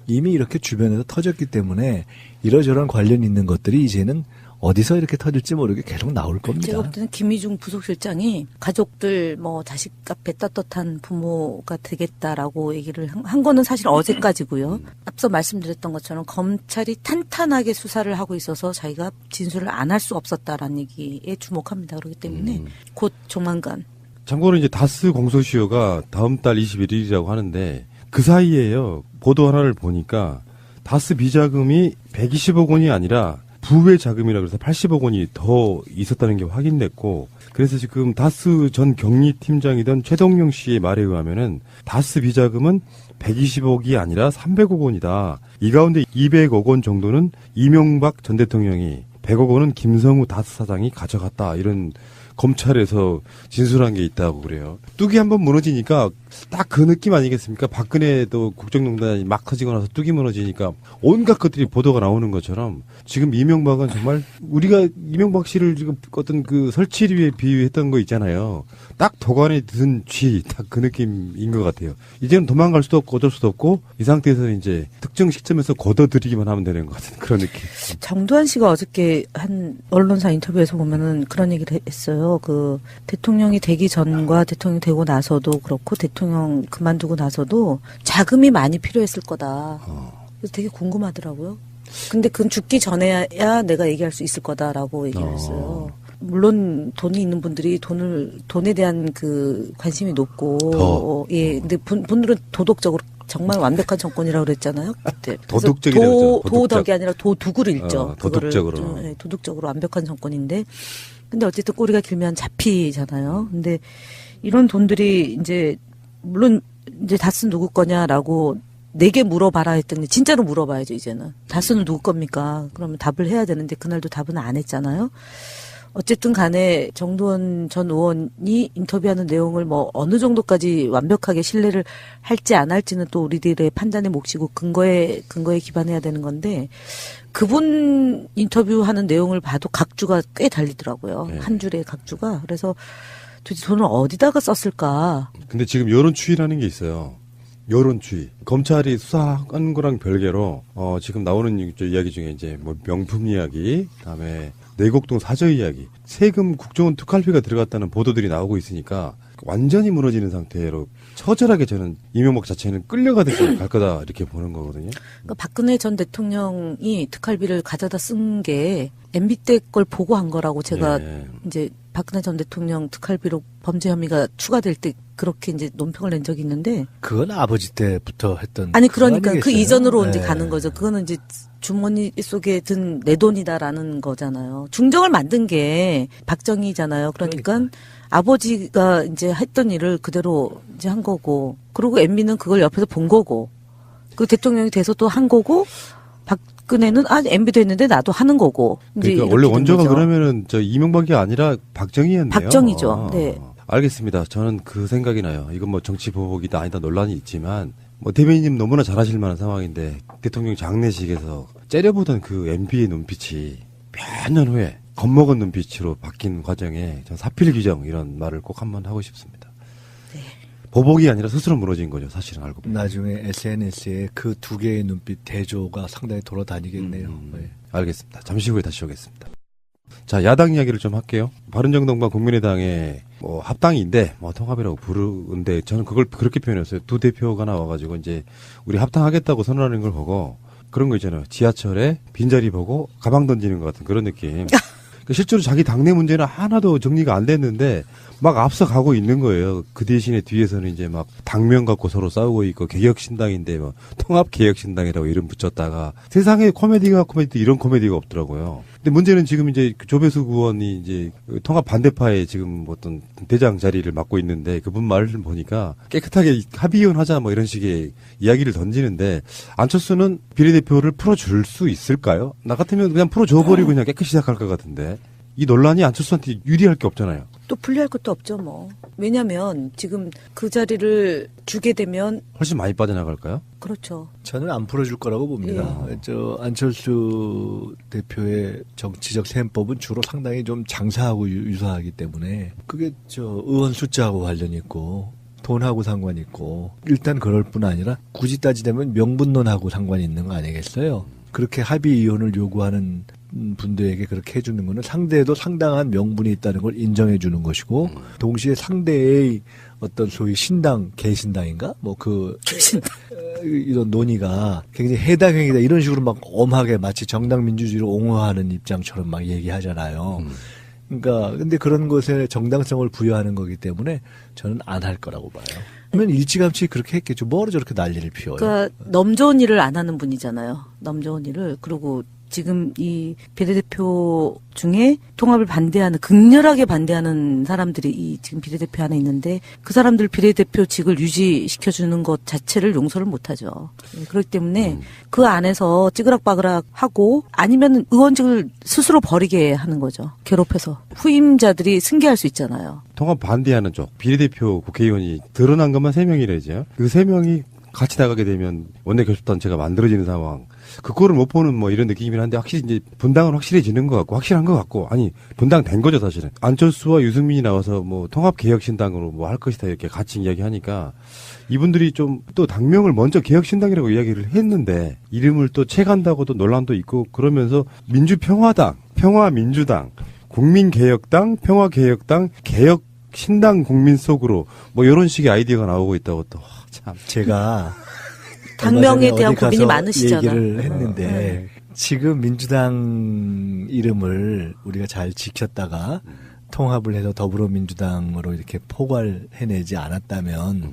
이미 이렇게 주변에서 터졌기 때문에 이러저런 관련 있는 것들이 이제는 어디서 이렇게 터질지 모르게 계속 나올 겁니다. 제가 볼 때는 김희중 부속실장이 가족들 뭐 자식 앞에 떳떳한 부모가 되겠다라고 얘기를 한 거는 사실 어제까지고요. 앞서 말씀드렸던 것처럼 검찰이 탄탄하게 수사를 하고 있어서 자기가 진술을 안 할 수 없었다라는 얘기에 주목합니다. 그렇기 때문에 곧 조만간. 참고로 이제 다스 공소시효가 다음 달 21일이라고 하는데 그 사이에요. 보도 하나를 보니까 다스 비자금이 120억 원이 아니라 부의 자금이라 그래서 80억 원이 더 있었다는 게 확인됐고 그래서 지금 다스 전 경리팀장이던 최동영 씨의 말에 의하면은 다스 비자금은 120억이 아니라 300억 원이다. 이 가운데 200억 원 정도는 이명박 전 대통령이 100억 원은 김성우 다스 사장이 가져갔다. 이런 검찰에서 진술한 게 있다고 그래요. 뚝이 한번 무너지니까 딱 그 느낌 아니겠습니까? 박근혜도 국정농단이 막 터지고 나서 뚝이 무너지니까 온갖 것들이 보도가 나오는 것처럼 지금 이명박은 정말 우리가 이명박 씨를 지금 어떤 그 설치류에 비유했던 거 있잖아요. 딱 도관에 든 쥐, 딱 그 느낌인 것 같아요. 이제는 도망갈 수도 없고 어쩔 수도 없고 이 상태에서는 이제 특정 시점에서 걷어들이기만 하면 되는 것 같은 그런 느낌. 정두환 씨가 어저께 한 언론사 인터뷰에서 보면은 그런 얘기를 했어요. 그 대통령이 되기 전과 대통령이 되고 나서도 그렇고 대통령 그만두고 나서도 자금이 많이 필요했을 거다. 그래서 되게 궁금하더라고요. 근데 그건 죽기 전에야 내가 얘기할 수 있을 거다라고 얘기를 했어요. 물론 돈이 있는 분들이 돈에 대한 그 관심이 높고, 예, 근데 분들은 도덕적으로 정말 완벽한 정권이라고 그랬잖아요. 그때. 도덕적이라고 그러죠. 도덕이 아니라 도둑을 읽죠. 도덕적으로. 좀, 도덕적으로 완벽한 정권인데, 근데 어쨌든 꼬리가 길면 잡히잖아요. 근데 이런 돈들이 이제 물론 이제 다스 누구 거냐라고 4개 물어봐라 했더니 진짜로 물어봐야죠, 이제는. 다스는 누구 겁니까? 그러면 답을 해야 되는데 그날도 답은 안 했잖아요. 어쨌든 간에 정두원 전 의원이 인터뷰하는 내용을 뭐 어느 정도까지 완벽하게 신뢰를 할지 안 할지는 또 우리들의 판단의 몫이고 근거에 기반해야 되는 건데 그분 인터뷰하는 내용을 봐도 각주가 꽤 달리더라고요. 네. 한 줄의 각주가. 그래서 도대체 돈을 어디다가 썼을까? 근데 지금 여론추이라는 게 있어요. 여론추이. 검찰이 수사한 거랑 별개로, 지금 나오는 이야기 중에 이제 뭐 명품 이야기, 그다음에 내곡동 사저 이야기, 세금 국정원 특활비가 들어갔다는 보도들이 나오고 있으니까 완전히 무너지는 상태로 처절하게 저는 이명박 자체는 끌려가듯이 갈 거다 이렇게 보는 거거든요. 그러니까 박근혜 전 대통령이 특활비를 가져다 쓴 게 MB 때 걸 보고 한 거라고 제가 네. 이제 박근혜 전 대통령 특활비로 범죄 혐의가 추가될 때 그렇게 이제 논평을 낸 적이 있는데 그건 아버지 때부터 했던. 아니 그거 그러니까 그 아니겠어요? 이전으로 이제 네. 가는 거죠. 그거는 이제 주머니 속에 든 내 돈이다라는 거잖아요. 중정을 만든 게 박정희잖아요. 그러니까 아버지가 이제 했던 일을 그대로 이제 한 거고, 그리고 MB는 그걸 옆에서 본 거고, 그 대통령이 돼서 또 한 거고, 박근혜는 MB도 했는데 나도 하는 거고. 이제 그러니까 이렇게 원래 된 원조가 거죠. 그러면은 저 이명박이 아니라 박정희였네요. 박정희죠. 네. 알겠습니다. 저는 그 생각이 나요. 이건 뭐 정치 보복이다 아니다 논란이 있지만 뭐 대변인님 너무나 잘 아실 만한 상황인데 대통령 장례식에서 째려보던 그 MB의 눈빛이 몇 년 후에 겁먹은 눈빛으로 바뀐 과정에 전 사필 규정 이런 말을 꼭 한번 하고 싶습니다. 네. 보복이 아니라 스스로 무너진 거죠. 사실은 알고 보면. 나중에 SNS에 그 두 개의 눈빛 대조가 상당히 돌아다니겠네요. 네. 알겠습니다. 잠시 후에 다시 오겠습니다. 자, 야당 이야기를 좀 할게요. 바른정당과 국민의당의 뭐 합당인데 뭐 통합이라고 부르는데 저는 그걸 그렇게 표현했어요. 두 대표가 나와가지고 이제 우리 합당하겠다고 선언하는 걸 보고 그런 거 있잖아요. 지하철에 빈자리 보고 가방 던지는 것 같은 그런 느낌. 실제로 자기 당내 문제는 하나도 정리가 안 됐는데 막 앞서가고 있는 거예요. 그 대신에 뒤에서는 이제 막 당면 갖고 서로 싸우고 있고 개혁신당인데 뭐 통합개혁신당이라고 이름 붙였다가 세상에 코미디도 이런 코미디가 없더라고요. 근데 문제는 지금 이제 조배수 의원이 이제 통합 반대파의 지금 어떤 대장 자리를 맡고 있는데 그분 말을 보니까 깨끗하게 합의원 하자 뭐 이런 식의 이야기를 던지는데 안철수는 비례대표를 풀어줄 수 있을까요? 나 같으면 그냥 풀어줘버리고 그냥 깨끗이 시작할 것 같은데 이 논란이 안철수한테 유리할 게 없잖아요. 또 불리할 것도 없죠, 뭐. 왜냐면 지금 그 자리를 주게 되면 훨씬 많이 빠져나갈까요? 그렇죠. 저는 안 풀어줄 거라고 봅니다. 저 안철수 대표의 정치적 셈법은 주로 상당히 좀 장사하고 유사하기 때문에 그게 저 의원 숫자하고 관련이 있고 돈하고 상관이 있고 일단 그럴 뿐 아니라 굳이 따지자면 명분론하고 상관이 있는 거 아니겠어요? 그렇게 합의 이혼을 요구하는 분들에게 그렇게 해주는 거는 상대에도 상당한 명분이 있다는 걸 인정해 주는 것이고 동시에 상대의 어떤 소위 신당, 개신당인가? 이런 논의가 굉장히 해당행위다 이런 식으로 막 엄하게 마치 정당 민주주의를 옹호하는 입장처럼 막 얘기하잖아요. 그러니까 근데 그런 것에 정당성을 부여하는 거기 때문에 저는 안 할 거라고 봐요. 그러면 일찌감치 그렇게 했겠죠. 뭐로 저렇게 난리를 피워요. 그러니까 넘 좋은 일을 안 하는 분이잖아요. 넘 좋은 일을. 그리고 지금 이 비례대표 중에 통합을 반대하는 극렬하게 반대하는 사람들이 이 지금 비례대표 안에 있는데 그 사람들 비례대표직을 유지시켜주는 것 자체를 용서를 못하죠. 그렇기 때문에 그 안에서 찌그락바그락 하고 아니면 의원직을 스스로 버리게 하는 거죠. 괴롭혀서 후임자들이 승계할 수 있잖아요. 통합 반대하는 쪽 비례대표 국회의원이 드러난 것만 3명이래죠. 그 3명이 같이 나가게 되면 원내교섭단체가 만들어지는 상황. 그거를 못 보는 뭐 이런 느낌이긴 한데 확실히 이제 분당은 확실해지는 것 같고 확실한 것 같고 아니 분당된 거죠 사실은. 안철수와 유승민이 나와서 뭐 통합개혁신당으로 뭐 할 것이다 이렇게 같이 이야기하니까 이분들이 좀 또 당명을 먼저 개혁신당이라고 이야기를 했는데 이름을 또 채간다고도 논란도 있고 그러면서 민주평화당, 평화민주당, 국민개혁당, 평화개혁당, 개혁신당 국민 속으로 뭐 이런 식의 아이디어가 나오고 있다고 또 참. 제가 당명에 대한 어디 가서 고민이 많으시잖아요. 얘기를 했는데 지금 민주당 이름을 우리가 잘 지켰다가 통합을 해서 더불어민주당으로 이렇게 포괄해내지 않았다면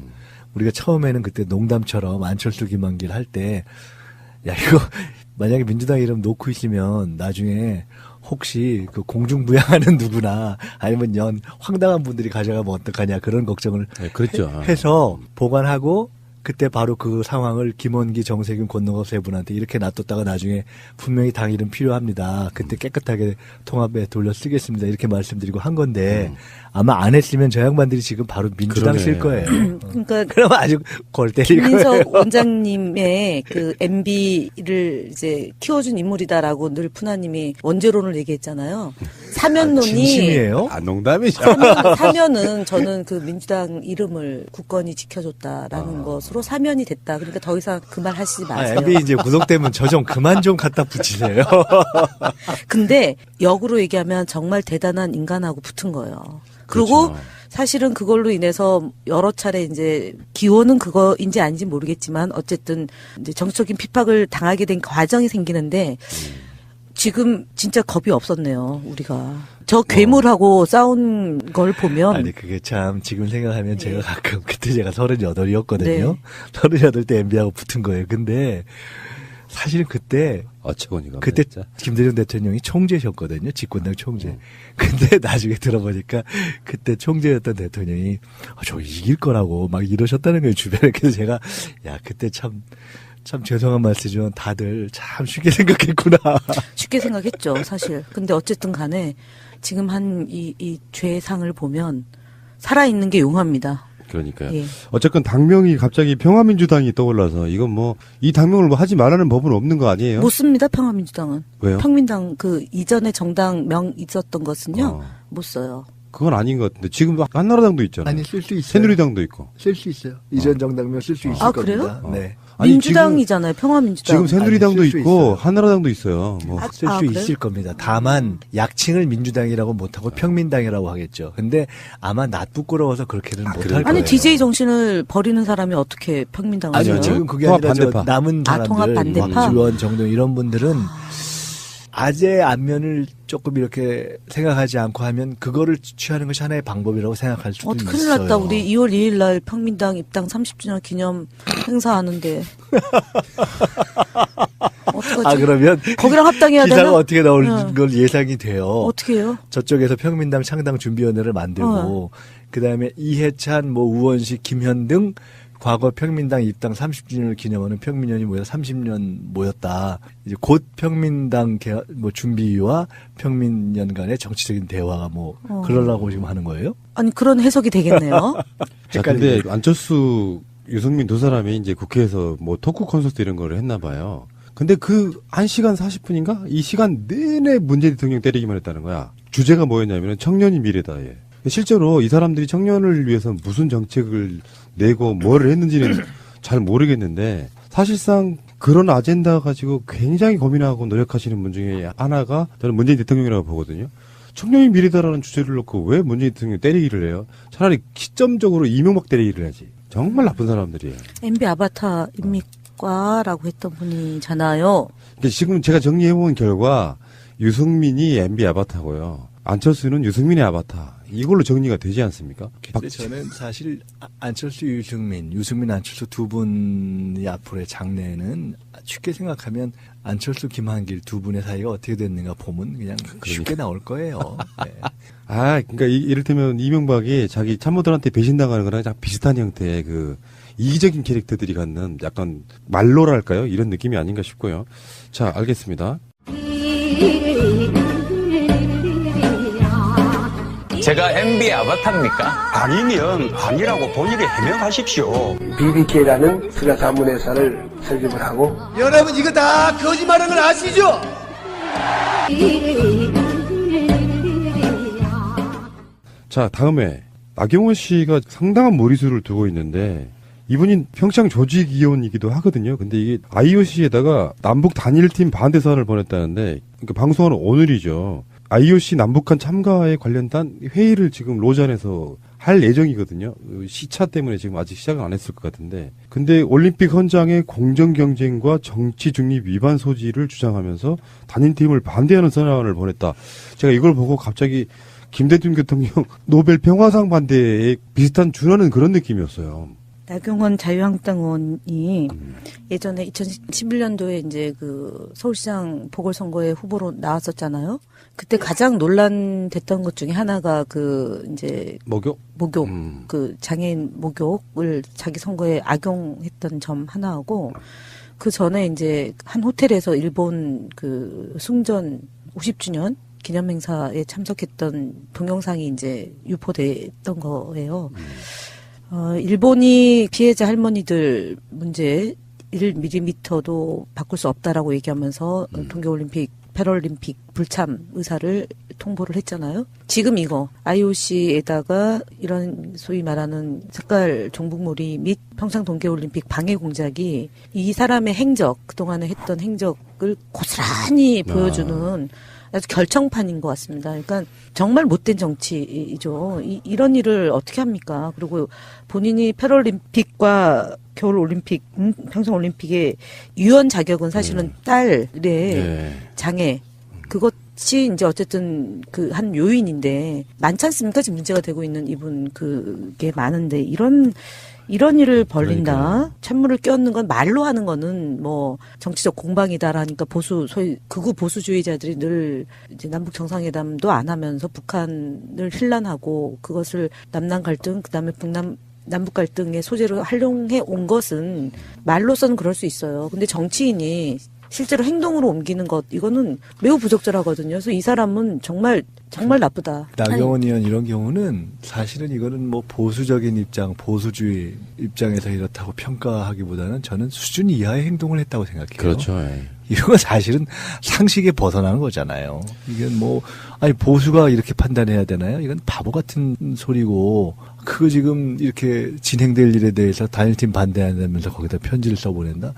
우리가 처음에는 그때 농담처럼 안철수 김한길 할 때 야 이거 만약에 민주당 이름 놓고 있으면 나중에 혹시 그 공중부양하는 누구나 아니면 황당한 분들이 가져가면 어떡하냐 그런 걱정을 그랬죠. 해서 보관하고 그때 바로 그 상황을 김원기, 정세균, 권능업 세 분한테 이렇게 놔뒀다가 나중에 분명히 당 이름 필요합니다. 그때 깨끗하게 통합에 돌려 쓰겠습니다. 이렇게 말씀드리고 한 건데 아마 안 했으면 저 양반들이 지금 바로 민주당 쓸 거예요. 그러니까 그러면 아주 골 때릴 거예요. 김민석 원장님의 그 MB를 이제 키워준 인물이다라고 늘 푸나님이 원죄론을 얘기했잖아요. 사면론이 진심이에요? 아 농담이죠. 사면은 저는 그 민주당 이름을 굳건히 지켜줬다라는 것으로 사면이 됐다. 그러니까 더 이상 그 말 하시지 마세요. MB 이제 구속되면 저 좀 그만 좀 갖다 붙이세요. 근데 역으로 얘기하면 정말 대단한 인간하고 붙은 거예요. 그리고 그렇죠. 사실은 그걸로 인해서 여러 차례 이제 기호는 그거인지 아닌지 모르겠지만 어쨌든 이제 정치적인 핍박을 당하게 된 과정이 생기는데 지금 진짜 겁이 없었네요, 우리가. 저 괴물하고 싸운 걸 보면. 아니, 그게 참, 지금 생각하면 제가 가끔, 그때 제가 38이었거든요. 네. 38 때 MB하고 붙은 거예요. 근데, 사실은 그때, 어처구니가 그때 진짜. 김대중 대통령이 총재셨거든요. 집권당 총재. 근데 나중에 들어보니까 그때 총재였던 대통령이 저 이길 거라고 막 이러셨다는 거예요. 주변에. 그래서 제가, 야, 그때 참 죄송한 말씀이지만 다들 참 쉽게 생각했구나. 쉽게 생각했죠, 사실. 근데 어쨌든 간에 지금 한 이 죄상을 보면 살아있는 게 용합니다. 그러니까요. 예. 어쨌건 당명이 갑자기 평화민주당이 떠올라서 이건 뭐 이 당명을 뭐 하지 말라는 법은 없는 거 아니에요? 못 씁니다, 평화민주당은. 왜요? 평민당 그 이전에 정당 명 있었던 것은요, 못 써요. 그건 아닌 것 같은데 지금 한나라당도 있잖아요. 아니, 쓸 수 있어요. 새누리당도 있고. 쓸 수 있어요. 이전 정당명 쓸 수 있을 아, 겁니다. 그래요? 네. 아니, 민주당이잖아요, 평화민주당. 지금 새누리당도 아니, 쓸수 있고 있어요. 한나라당도 있어요. 뭐 쓸 수 그래요? 있을 겁니다. 다만 약칭을 민주당이라고 못하고 평민당이라고 하겠죠. 근데 아마 낯부끄러워서 그렇게는 못할 거예요. 아니, DJ 정신을 버리는 사람이 어떻게 평민당을 아니요, 해요? 지금 그게 통합 아니라 저 반대파. 남은 아, 통합 사람들, 반대파? 박지원, 정동 이런 분들은 아재 안면을 조금 이렇게 생각하지 않고 하면 그거를 취하는 것이 하나의 방법이라고 생각할 수도 있어요. 큰일 났다. 우리 2월 2일 날 평민당 입당 30주년 기념 행사하는데. 어떡하지? 그러면 거기랑 합당해야 기사가 되나? 어떻게 나올 응. 걸 예상이 돼요. 어떻게 해요? 저쪽에서 평민당 창당 준비위원회를 만들고 그다음에 이해찬, 우원식, 김현 등 과거 평민당 입당 30주년을 기념하는 평민연이 모여 30년 모였다. 이제 곧 평민당 준비위와 평민연 간의 정치적인 대화가 그러려고 지금 하는 거예요? 아니 그런 해석이 되겠네요. 자, 근데 안철수, 유승민 두 사람이 이제 국회에서 토크 콘서트 이런 거를 했나 봐요. 근데 그 1시간 40분인가? 이 시간 내내 문재인 대통령 때리기만 했다는 거야. 주제가 뭐였냐면 청년이 미래다. 예. 실제로 이 사람들이 청년을 위해서 무슨 정책을 내고 뭐를 했는지는 잘 모르겠는데 사실상 그런 아젠다 가지고 굉장히 고민하고 노력하시는 분 중에 하나가 저는 문재인 대통령이라고 보거든요. 청년이 미래다라는 주제를 놓고 왜 문재인 대통령 때리기를 해요? 차라리 시점적으로 이명박 때리기를 해야지. 정말 나쁜 사람들이에요. MB 아바타입니까? 라고 했던 분이잖아요. 그러니까 지금 제가 정리해본 결과 유승민이 MB 아바타고요. 안철수는 유승민의 아바타. 이걸로 정리가 되지 않습니까? 근데 저는 사실 안철수, 유승민, 안철수 두 분이 앞으로의 장래는 쉽게 생각하면 안철수, 김한길 두 분의 사이가 어떻게 됐는가 보면 그냥 쉽게 나올 거예요. 네. 그러니까 이를테면 이명박이 자기 참모들한테 배신당하는 거랑 딱 비슷한 형태의 이기적인 캐릭터들이 갖는 약간 말로랄까요? 이런 느낌이 아닌가 싶고요. 자, 알겠습니다. 제가 MB 아바타입니까? 아니면 아니라고 본인이 해명하십시오. BBK라는 투자자문회사를 설립을 하고 여러분 이거 다 거짓말하는 걸 아시죠? 자, 다음에 나경원 씨가 상당한 무리수를 두고 있는데 이분이 평창 조직위원이기도 하거든요. 근데 이게 IOC에다가 남북 단일팀 반대 사안을 보냈다는데 그러니까 방송하는 오늘이죠. IOC 남북한 참가에 관련된 회의를 지금 로잔에서 할 예정이거든요. 시차 때문에 지금 아직 시작은 안 했을 것 같은데. 근데 올림픽 헌장의 공정 경쟁과 정치 중립 위반 소지를 주장하면서 단일팀을 반대하는 선언을 보냈다. 제가 이걸 보고 갑자기 김대중 대통령 노벨 평화상 반대에 비슷한 준하는 그런 느낌이었어요. 나경원 자유한국당 의원이 예전에 2011년도에 이제 서울시장 보궐선거에 후보로 나왔었잖아요. 그때 가장 논란됐던 것 중에 하나가 목욕, 장애인 목욕을 자기 선거에 악용했던 점 하나하고 그 전에 이제 한 호텔에서 일본 숭전 50주년 기념행사에 참석했던 동영상이 이제 유포됐던 거예요. 일본이 피해자 할머니들 문제 1mm도 바꿀 수 없다라고 얘기하면서 동계올림픽, 패럴림픽 불참 의사를 통보를 했잖아요. 지금 이거 IOC에다가 이런 소위 말하는 색깔 종북몰이 및 평창 동계올림픽 방해 공작이 이 사람의 행적, 그동안에 했던 행적을 고스란히 보여주는 아주 결정판인 것 같습니다. 그러니까 정말 못된 정치이죠. 이런 일을 어떻게 합니까? 그리고 본인이 패럴림픽과 겨울올림픽, 평창올림픽의 위원 자격은 사실은 딸의 장애, 그것이 이제 어쨌든 한 요인인데 많지 않습니까? 지금 문제가 되고 있는 이분 그게 많은데 이런 일을 벌린다. 그러니까요. 찬물을 끼얹는 건 말로 하는 거는 정치적 공방이다라니까 소위 극우 보수주의자들이 늘 이제 남북 정상회담도 안 하면서 북한을 힐난하고 그것을 남남 갈등 그다음에 남북 갈등의 소재로 활용해 온 것은 말로서는 그럴 수 있어요. 근데 정치인이 실제로 행동으로 옮기는 것 이거는 매우 부적절하거든요. 그래서 이 사람은 정말 나쁘다. 나경원 의원 이런 경우는 사실은 이거는 보수적인 입장, 보수주의 입장에서 이렇다고 평가하기보다는 저는 수준 이하의 행동을 했다고 생각해요. 그렇죠. 이건 사실은 상식에 벗어나는 거잖아요. 이건 보수가 이렇게 판단해야 되나요? 이건 바보 같은 소리고, 그거 지금 이렇게 진행될 일에 대해서 단일팀 반대한다면서 거기다 편지를 써보낸다?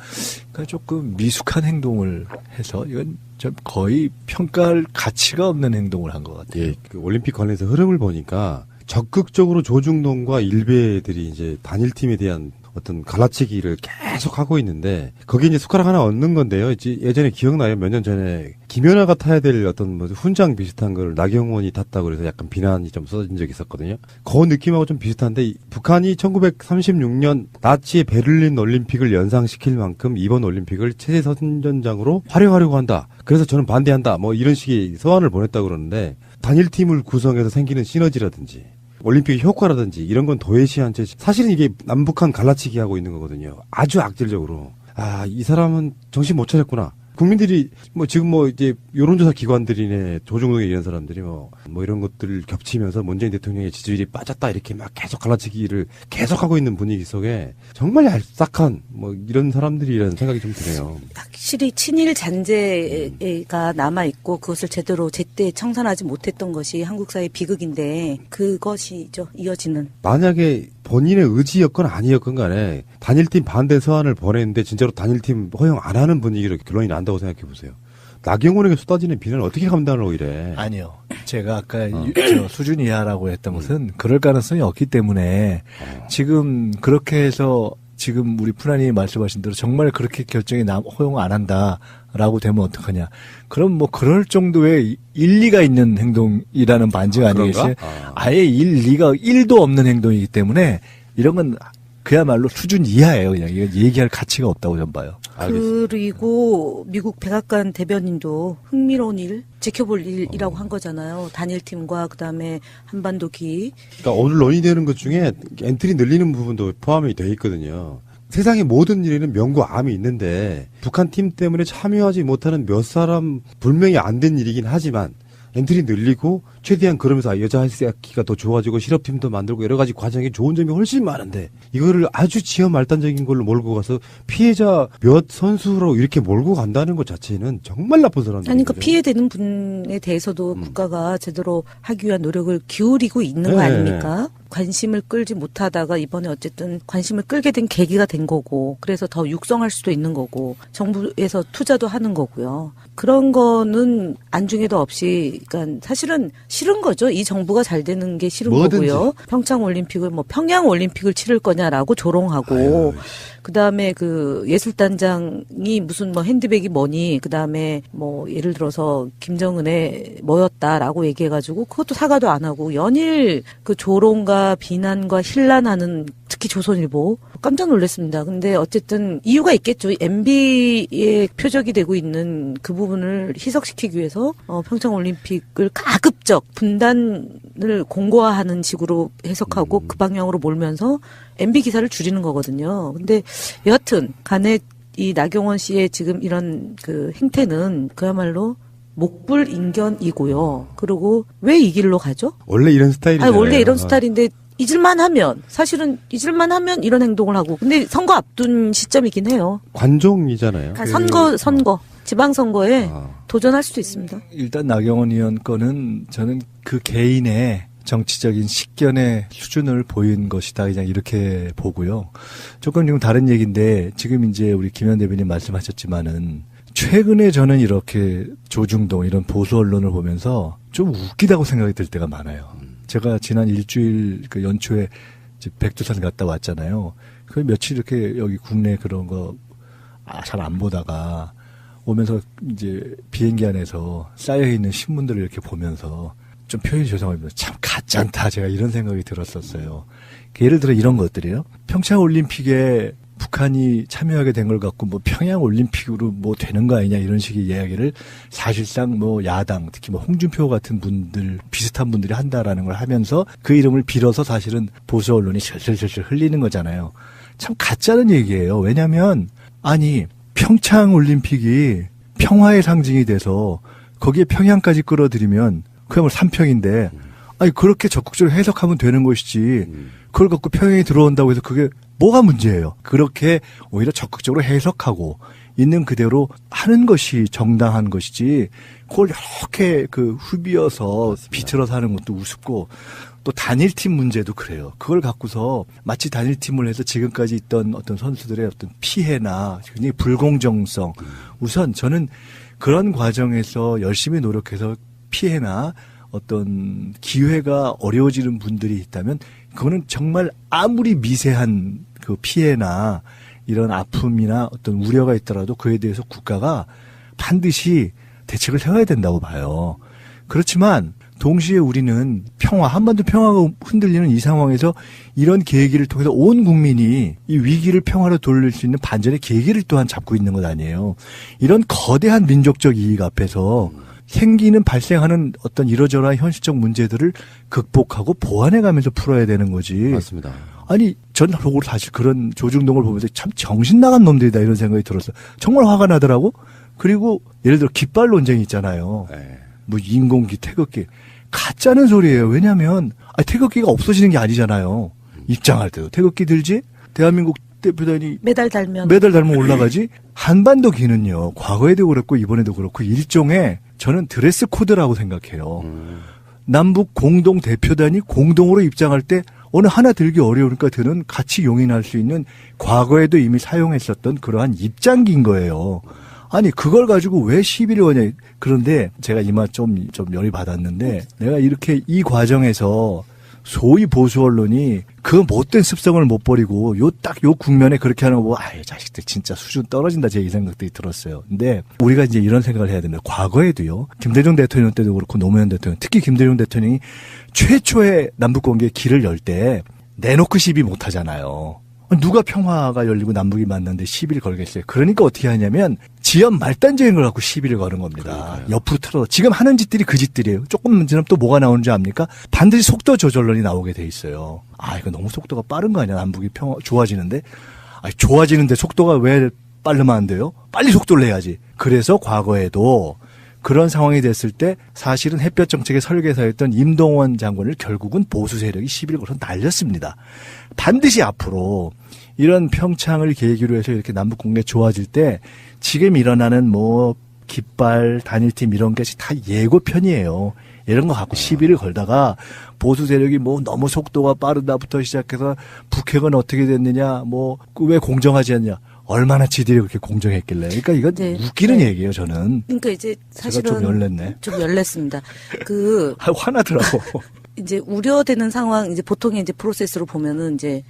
그러니까 조금 미숙한 행동을 해서 이건 좀 거의 평가할 가치가 없는 행동을 한 것 같아요. 예, 올림픽 관련해서 흐름을 보니까 적극적으로 조중동과 일베들이 이제 단일팀에 대한 어떤 갈라치기를 계속 하고 있는데 거기에 이제 숟가락 하나 얹는 건데요. 이제 예전에 기억나요? 몇 년 전에 김연아가 타야 될 어떤 뭐 훈장 비슷한 걸 나경원이 탔다고 그래서 약간 비난이 좀 쏟아진 적이 있었거든요. 그 느낌하고 좀 비슷한데 북한이 1936년 나치의 베를린 올림픽을 연상시킬 만큼 이번 올림픽을 체제 선전장으로 활용하려고 한다. 그래서 저는 반대한다. 뭐 이런 식의 서한을 보냈다고 그러는데 단일팀을 구성해서 생기는 시너지라든지 올림픽의 효과라든지 이런 건 도외시한 채 사실은 이게 남북한 갈라치기 하고 있는 거거든요. 아주 악질적으로. 아, 이 사람은 정신 못 차렸구나. 국민들이 뭐 지금 뭐 이제 여론조사 기관들이네 조중동에 이런 사람들이 뭐 이런 것들을 겹치면서 문재인 대통령의 지지율이 빠졌다 이렇게 막 계속 갈라치기를 계속하고 있는 분위기 속에 정말 얄싹한 뭐 이런 사람들이라는 생각이 좀 드네요. 확실히 친일 잔재가 남아 있고 그것을 제대로 제때 청산하지 못했던 것이 한국 사회의 비극인데 그것이죠. 이어지는. 만약에 본인의 의지였건 아니었건 간에 단일팀 반대 서한을 보냈는데 진짜로 단일팀 허용 안 하는 분위기로 결론이 난다고 생각해 보세요. 나경원에게 쏟아지는 비난을 어떻게 감당하고 이래? 아니요. 제가 아까 저 수준 이하라고 했던 것은 그럴 가능성이 없기 때문에 지금 그렇게 해서 지금 우리 푸나님이 말씀하신 대로 정말 그렇게 결정이 허용 안 한다라고 되면 어떡하냐. 그럼 뭐 그럴 정도의 일리가 있는 행동이라는 반증 아니겠어요? 아예 일리가 1도 없는 행동이기 때문에 이런 건 그야말로 수준 이하예요. 그냥 이건 얘기할 가치가 없다고 저는 봐요. 그리고 미국 백악관 대변인도 흥미로운 일, 지켜볼 일이라고 한 거잖아요. 단일팀과 그다음에 한반도기. 그러니까 오늘 논의되는 것 중에 엔트리 늘리는 부분도 포함이 돼 있거든요. 세상의 모든 일에는 명과 암이 있는데 북한 팀 때문에 참여하지 못하는 몇 사람 분명히 안 된 일이긴 하지만 엔트리 늘리고 최대한 그러면서 여자 아이스하키가 더 좋아지고 실업팀도 만들고 여러 가지 과정에 좋은 점이 훨씬 많은데 이거를 아주 지연말단적인 걸로 몰고 가서 피해자 몇 선수로 이렇게 몰고 간다는 것 자체는 정말 나쁜 사람들. 아니, 그러니까 피해되는 분에 대해서도 국가가 제대로 하기 위한 노력을 기울이고 있는 거 아닙니까? 관심을 끌지 못하다가 이번에 어쨌든 관심을 끌게 된 계기가 된 거고 그래서 더 육성할 수도 있는 거고 정부에서 투자도 하는 거고요. 그런 거는 안중에도 없이 그러니까 사실은 싫은 거죠. 이 정부가 잘 되는 게 싫은 뭐든지. 거고요. 평창 올림픽을 뭐 평양 올림픽을 치를 거냐라고 조롱하고 그다음에 그 예술단장이 무슨 뭐 핸드백이 뭐니 그다음에 뭐 예를 들어서 김정은의 뭐였다라고 얘기해가지고 그것도 사과도 안 하고 연일 그 조롱과 비난과 힐난하는 특히 조선일보 깜짝 놀랐습니다. 근데 어쨌든 이유가 있겠죠. MB의 표적이 되고 있는 그 부분을 희석시키기 위해서 평창 올림픽을 가급적 분단을 공고화하는 식으로 해석하고 그 방향으로 몰면서 MB 기사를 줄이는 거거든요. 근데 여하튼 간에 이 나경원 씨의 지금 이런 그 행태는 그야말로 목불인견이고요. 그리고 왜 이 길로 가죠? 원래 이런 스타일이잖아요. 아니, 원래 이런 스타일인데 잊을만 하면 사실은 잊을만 하면 이런 행동을 하고 근데 선거 앞둔 시점이긴 해요. 관종이잖아요. 선거 지방선거에 도전할 수도 있습니다. 일단 나경원 의원 거는 저는 그 개인의 정치적인 식견의 수준을 보인 것이다. 그냥 이렇게 보고요. 조금 지금 다른 얘기인데 지금 이제 우리 김현 대변인 말씀하셨지만은 최근에 저는 이렇게 조중동 이런 보수 언론을 보면서 좀 웃기다고 생각이 들 때가 많아요. 제가 지난 일주일 그 연초에 이제 백두산 갔다 왔잖아요. 그 며칠 이렇게 여기 국내 그런 거 잘 안 보다가 오면서 이제 비행기 안에서 쌓여있는 신문들을 이렇게 보면서 좀 표현이 죄송합니다. 참 가짠다. 제가 이런 생각이 들었었어요. 예를 들어 이런 것들이에요. 평창 올림픽에 북한이 참여하게 된 걸 갖고 뭐 평양 올림픽으로 뭐 되는 거 아니냐 이런 식의 이야기를 사실상 뭐 야당 특히 뭐 홍준표 같은 분들 비슷한 분들이 한다라는 걸 하면서 그 이름을 빌어서 사실은 보수 언론이 슬슬슬슬 흘리는 거잖아요. 참 가짜는 얘기예요. 왜냐하면 아니 평창 올림픽이 평화의 상징이 돼서 거기에 평양까지 끌어들이면 그야말로 삼평인데 아니 그렇게 적극적으로 해석하면 되는 것이지 그걸 갖고 평양이 들어온다고 해서 그게 뭐가 문제예요. 그렇게 오히려 적극적으로 해석하고 있는 그대로 하는 것이 정당한 것이지 그걸 이렇게 그 후비어서 비틀어서 하는 것도 우습고 또 단일팀 문제도 그래요. 그걸 갖고서 마치 단일팀을 해서 지금까지 있던 어떤 선수들의 어떤 피해나 굉장히 불공정성 우선 저는 그런 과정에서 열심히 노력해서 피해나 어떤 기회가 어려워지는 분들이 있다면 그거는 정말 아무리 미세한 그 피해나 이런 아픔이나 어떤 우려가 있더라도 그에 대해서 국가가 반드시 대책을 세워야 된다고 봐요. 그렇지만 동시에 우리는 한반도 평화가 흔들리는 이 상황에서 이런 계기를 통해서 온 국민이 이 위기를 평화로 돌릴 수 있는 반전의 계기를 또한 잡고 있는 것 아니에요. 이런 거대한 민족적 이익 앞에서 발생하는 어떤 이러저러한 현실적 문제들을 극복하고 보완해가면서 풀어야 되는 거지. 맞습니다. 아니, 전 속으로 사실 그런 조중동을 보면서 참 정신 나간 놈들이다 이런 생각이 들었어요. 정말 화가 나더라고. 그리고 예를 들어 깃발 논쟁이 있잖아요. 네. 뭐 인공기, 태극기. 가짜는 소리예요. 왜냐하면 태극기가 없어지는 게 아니잖아요. 입장할 때도 태극기 들지. 대한민국 대표단이 메달 달면 올라가지. 한반도기는요. 과거에도 그렇고 이번에도 그렇고 일종의 저는 드레스 코드라고 생각해요. 남북 공동 대표단이 공동으로 입장할 때 어느 하나 들기 어려우니까 드는 같이 용인할 수 있는 과거에도 이미 사용했었던 그러한 입장기인 거예요. 아니 그걸 가지고 왜 시비를 거냐. 그런데 제가 이마 좀 열이 받았는데 내가 이렇게 이 과정에서 소위 보수 언론이 그 못된 습성을 못 버리고 요 국면에 그렇게 하는 거 보고 아유 자식들 진짜 수준 떨어진다 제 이 생각들이 들었어요. 근데 우리가 이제 이런 생각을 해야 됩니다. 과거에도 김대중 대통령 때도 그렇고 노무현 대통령 특히 김대중 대통령이 최초의 남북관계의 길을 열 때 내놓고 시비 못 하잖아요. 누가 평화가 열리고 남북이 만났는데 시비를 걸겠어요. 그러니까 어떻게 하냐면 지연 말단적인 걸 갖고 시비를 거는 겁니다. 그러니까요. 옆으로 틀어. 지금 하는 짓들이 그 짓들이에요. 조금 지나면 또 뭐가 나오는지 압니까? 반드시 속도 조절론이 나오게 돼 있어요. 이거 너무 속도가 빠른 거 아니야? 남북이 좋아지는데? 좋아지는데 속도가 왜 빠르면 안 돼요? 빨리 속도를 내야지. 그래서 과거에도 그런 상황이 됐을 때 사실은 햇볕 정책의 설계사였던 임동원 장관을 결국은 보수 세력이 시비를 걸어서 날렸습니다. 반드시 앞으로 이런 평창을 계기로 해서 이렇게 남북 관계 좋아질 때 지금 일어나는 뭐 깃발 단일팀 이런 것이 다 예고편이에요. 이런 거 갖고 시비를 걸다가 보수 세력이 뭐 너무 속도가 빠르다부터 시작해서 북핵은 어떻게 됐느냐, 뭐 왜 공정하지 않냐. 얼마나 지들이 그렇게 공정했길래. 그러니까 이건 웃기는 얘기예요, 저는. 그러니까 이제 사실은 제가 좀 열냈네. 좀 열냈습니다. 화나더라고. 이제 우려되는 상황, 이제 보통의 이제 프로세스로 보면은 이제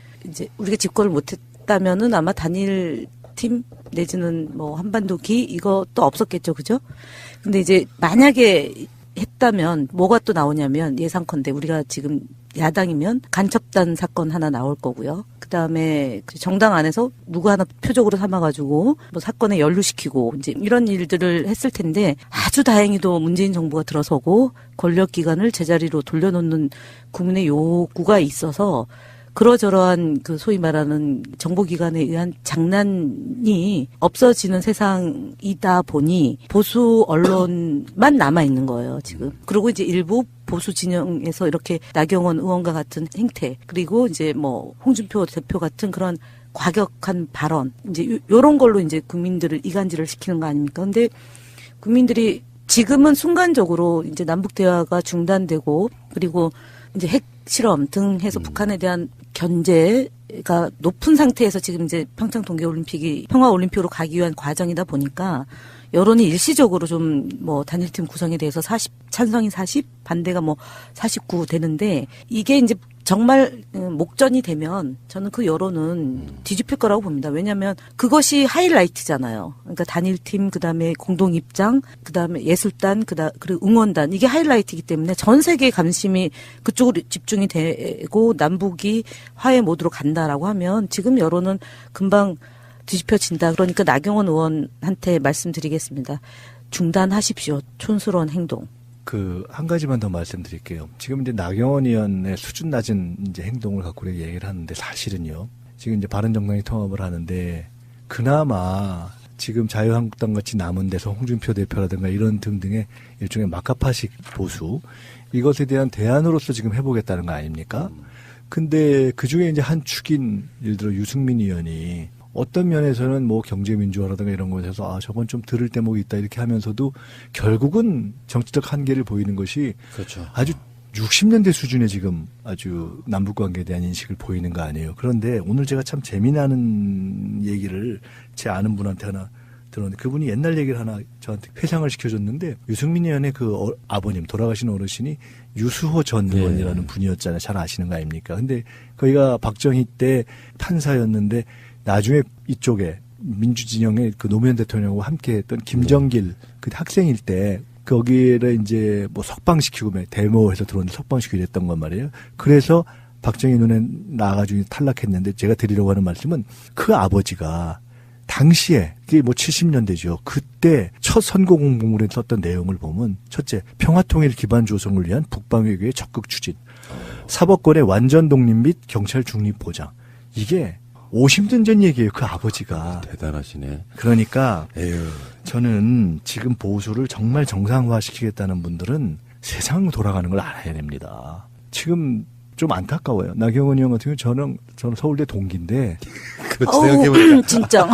우리가 집권을 못했다면은 아마 단일 팀 내지는 뭐 한반도기 이것도 없었겠죠, 그죠? 근데 이제 만약에 했다면 뭐가 또 나오냐면 예상컨대 우리가 지금 야당이면 간첩단 사건 하나 나올 거고요. 그다음에 정당 안에서 누구 하나 표적으로 삼아가지고 뭐 사건에 연루시키고 이제 이런 일들을 했을 텐데 아주 다행히도 문재인 정부가 들어서고 권력기관을 제자리로 돌려놓는 국민의 요구가 있어서 그러저러한 그 소위 말하는 정보기관에 의한 장난이 없어지는 세상이다 보니 보수 언론만 남아있는 거예요, 지금. 그리고 이제 일부 보수 진영에서 이렇게 나경원 의원과 같은 행태, 그리고 이제 뭐 홍준표 대표 같은 그런 과격한 발언, 이제 요런 걸로 이제 국민들을 이간질을 시키는 거 아닙니까? 근데 국민들이 지금은 순간적으로 이제 남북 대화가 중단되고 그리고 이제 핵 실험 등 해서 북한에 대한 견제가 높은 상태에서 지금 이제 평창 동계올림픽이 평화올림픽으로 가기 위한 과정이다 보니까 여론이 일시적으로 좀 뭐 단일팀 구성에 대해서 찬성이 40, 반대가 뭐 49 되는데 이게 이제 정말 목전이 되면 저는 그 여론은 뒤집힐 거라고 봅니다. 왜냐하면 그것이 하이라이트잖아요. 그러니까 단일팀, 그다음에 공동 입장, 그다음에 예술단, 그리고 응원단 이게 하이라이트이기 때문에 전 세계의 관심이 그쪽으로 집중이 되고 남북이 화해 모드로 간다라고 하면 지금 여론은 금방 뒤집혀진다. 그러니까 나경원 의원한테 말씀드리겠습니다. 중단하십시오. 촌스러운 행동. 한 가지만 더 말씀드릴게요. 지금 이제 나경원 의원의 수준 낮은 이제 행동을 갖고 우리가 얘기를 하는데 사실은요. 지금 이제 바른정당이 통합을 하는데 그나마 지금 자유한국당 같이 남은 데서 홍준표 대표라든가 이런 등등의 일종의 마카파식 보수 이것에 대한 대안으로서 지금 해보겠다는 거 아닙니까? 근데 그 중에 이제 한 축인 예를 들어 유승민 의원이 어떤 면에서는 뭐 경제민주화라든가 이런 것에서 저건 좀 들을 대목이 있다 이렇게 하면서도 결국은 정치적 한계를 보이는 것이 그렇죠. 아주 60년대 수준의 지금 아주 남북관계에 대한 인식을 보이는 거 아니에요. 그런데 오늘 제가 참 재미나는 얘기를 제 아는 분한테 하나 들었는데 그분이 옛날 얘기를 하나 저한테 회상을 시켜줬는데 유승민 의원의 그 아버님 돌아가신 어르신이 유수호 전 의원이라는 분이었잖아요. 잘 아시는 거 아닙니까? 근데 거기가 박정희 때 판사였는데 나중에 이쪽에 민주진영의 그 노무현 대통령하고 함께 했던 김정길 그 학생일 때 거기를 이제 뭐 석방시키고 데모에서 들어오는데 석방시키고 이랬던 건 말이에요. 그래서 박정희 눈에 나가지고 탈락했는데 제가 드리려고 하는 말씀은 그 아버지가 당시에 그게 뭐 70년대죠. 그때 첫 선거 공보물에 썼던 내용을 보면 첫째 평화통일 기반 조성을 위한 북방외교의 적극 추진, 사법권의 완전 독립 및 경찰 중립 보장. 이게 50년 전 얘기예요. 그 아버지가. 대단하시네. 그러니까 에휴. 저는 지금 보수를 정말 정상화시키겠다는 분들은 세상 돌아가는 걸 알아야 됩니다. 지금 좀 안타까워요. 나경원 의원 같은 경우 저는 서울대 동기인데. 그렇지, 생각해보니까. 진짜.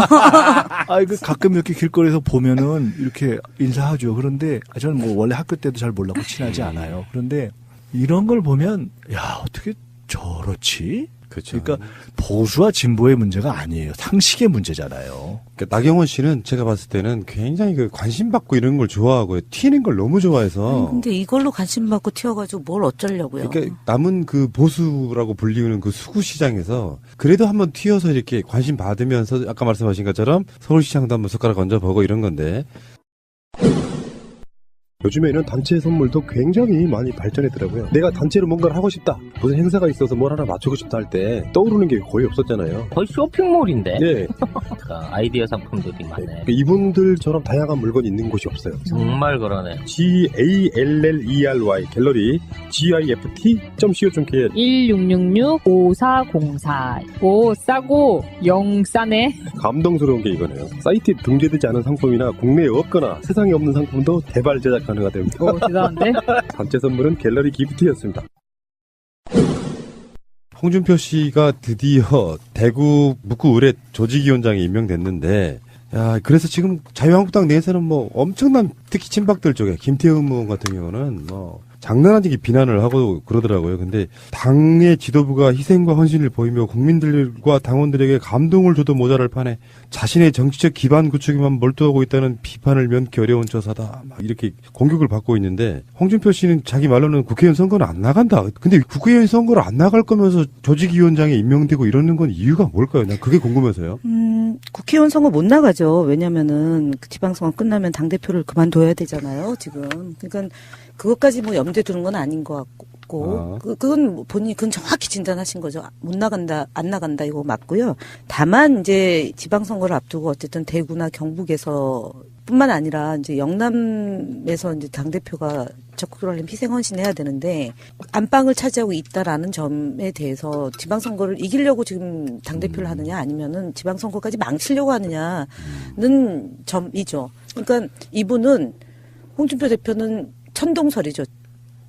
가끔 이렇게 길거리에서 보면은 이렇게 인사하죠. 그런데 저는 뭐 원래 학교 때도 잘 몰랐고 친하지 않아요. 그런데 이런 걸 보면 야, 어떻게 저렇지? 그렇죠. 그러니까 보수와 진보의 문제가 아니에요. 상식의 문제잖아요. 그러니까 나경원 씨는 제가 봤을 때는 굉장히 그 관심 받고 이런 걸 좋아하고 튀는 걸 너무 좋아해서. 근데 이걸로 관심 받고 튀어가지고 뭘 어쩌려고요. 그러니까 남은 그 보수라고 불리우는 그 수구 시장에서 그래도 한번 튀어서 이렇게 관심 받으면서 아까 말씀하신 것처럼 서울시장도 한번 숟가락 얹어보고 이런 건데. 요즘에는 단체 선물도 굉장히 많이 발전했더라고요. 내가 단체로 뭔가를 하고 싶다, 무슨 행사가 있어서 뭘 하나 맞추고 싶다 할 때 떠오르는 게 거의 없었잖아요. 거의 쇼핑몰인데. 네. 그러니까 아이디어 상품들이 많네. 이분들처럼 다양한 물건이 있는 곳이 없어요. 정말 그러네. GALLERY 갤러리 gift.co.kr 1666-5404. 오, 싸고 영 싸네. 감동스러운 게 이거네요. 사이트에 등재되지 않은 상품이나 국내에 없거나 세상에 없는 상품도 개발 제작 가능하다 됩니다. 오, 대단한데? 단체 선물은 갤러리 기프트였습니다. 홍준표 씨가 드디어 대구 북구 의뢰 조직위원장에 임명됐는데, 야, 그래서 지금 자유한국당 내에서는 뭐 엄청난 특히 친박들 쪽에 김태흠 의원 같은 경우는 뭐 장난 아니게 비난을 하고 그러더라고요. 근데 당의 지도부가 희생과 헌신을 보이며 국민들과 당원들에게 감동을 줘도 모자랄 판에 자신의 정치적 기반 구축에만 몰두하고 있다는 비판을 면키 어려운 처사다. 막 이렇게 공격을 받고 있는데 홍준표 씨는 자기 말로는 국회의원 선거는 안 나간다. 근데 국회의원 선거를 안 나갈 거면서 조직위원장에 임명되고 이러는 건 이유가 뭘까요? 난 그게 궁금해서요. 국회의원 선거 못 나가죠. 왜냐면은 그 지방선거 끝나면 당대표를 그만둬야 되잖아요. 지금. 그러니까 그것까지 뭐 염두에 두는 건 아닌 것 같고. 그건 본인이 그건 정확히 진단하신 거죠. 못 나간다, 안 나간다 이거 맞고요. 다만 이제 지방선거를 앞두고 어쨌든 대구나 경북에서 뿐만 아니라 이제 영남에서 이제 당대표가 적극적으로 하려면 희생헌신해야 되는데 안방을 차지하고 있다라는 점에 대해서 지방선거를 이기려고 지금 당대표를 하느냐 아니면은 지방선거까지 망치려고 하느냐는 점이죠. 그러니까 이분은 홍준표 대표는 천동설이죠.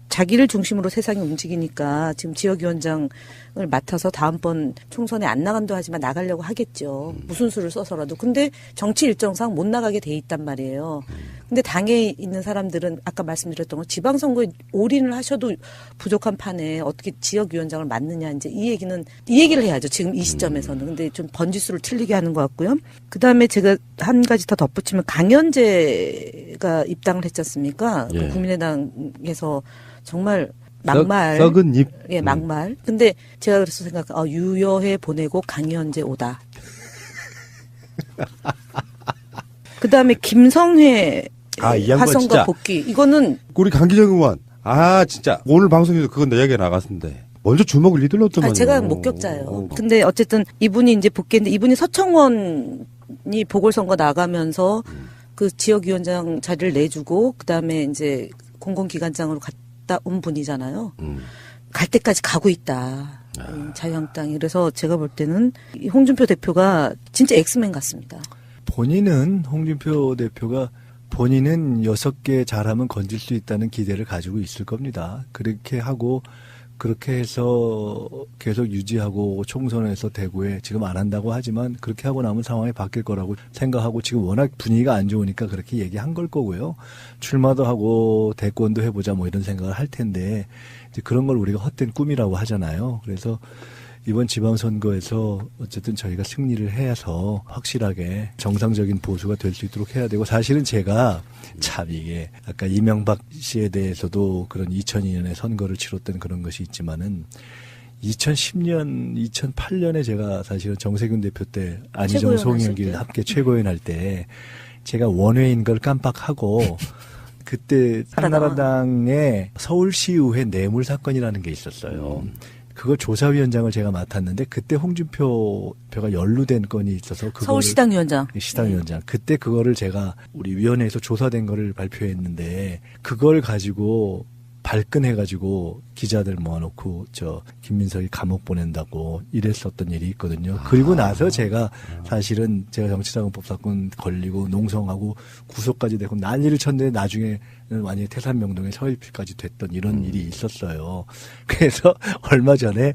자기를 중심으로 세상이 움직이니까 지금 지역위원장을 맡아서 다음번 총선에 안 나간다 하지만 나가려고 하겠죠. 무슨 수를 써서라도. 근데 정치 일정상 못 나가게 돼 있단 말이에요. 근데 당에 있는 사람들은 아까 말씀드렸던 거 지방선거에 올인을 하셔도 부족한 판에 어떻게 지역위원장을 맡느냐 이제 이 얘기를 해야죠. 지금 이 시점에서는. 근데 좀 번지수를 틀리게 하는 것 같고요. 그다음에 제가 한 가지 더 덧붙이면 강현재가 입당을 했지 않습니까? 예. 국민의당에서 정말 막말. 썩은 입. 예, 막말. 근데 제가 그래서 유여해 보내고 강현재 오다. 그 다음에 김성회 이 양반 화성과 진짜. 복귀. 이거는. 우리 강기정 의원. 진짜. 오늘 방송에서 그건 내 이야기가 나갔는데. 먼저 주먹을 휘둘렀더만요. 제가 목격자예요. 근데 어쨌든 이분이 이제 복귀했는데 이분이 서청원이 보궐선거 나가면서 그 지역위원장 자리를 내주고 그 다음에 이제 공공기관장으로 갔다 온 분이잖아요. 갈 때까지 가고 있다. 자유한국당이. 그래서 제가 볼 때는 홍준표 대표가 진짜 엑스맨 같습니다. 홍준표 대표가 본인은 6개 잘하면 건질 수 있다는 기대를 가지고 있을 겁니다. 그렇게 하고 그렇게 해서 계속 유지하고 총선에서 대구에 지금 안 한다고 하지만 그렇게 하고 나면 상황이 바뀔 거라고 생각하고 지금 워낙 분위기가 안 좋으니까 그렇게 얘기한 걸 거고요. 출마도 하고 대권도 해보자 뭐 이런 생각을 할 텐데 이제 그런 걸 우리가 헛된 꿈이라고 하잖아요. 그래서 이번 지방선거에서 어쨌든 저희가 승리를 해서 확실하게 정상적인 보수가 될 수 있도록 해야 되고, 사실은 제가 참 이게 아까 이명박 씨에 대해서도 그런 2002년에 선거를 치렀던 그런 것이 있지만은 2010년, 2008년에 제가 사실은 정세균 대표 때 안희정, 송영길 함께 최고위원 할 때 제가 원외인 걸 깜빡하고 그때 한나라당의 서울시의회 뇌물 사건이라는 게 있었어요. 그거 조사위원장을 제가 맡았는데 그때 홍준표가 연루된 건이 있어서 서울시당위원장. 시당위원장. 그때 그거를 제가 우리 위원회에서 조사된 거를 발표했는데 그걸 가지고 발끈해가지고 기자들 모아놓고 김민석이 감옥 보낸다고 이랬었던 일이 있거든요. 그리고 나서 제가 사실은 제가 정치자금법 사건 걸리고 농성하고 구속까지 되고 난리를 쳤는데 나중에는 완전히 태산명동에 서일피까지 됐던 이런 일이 있었어요. 그래서 얼마 전에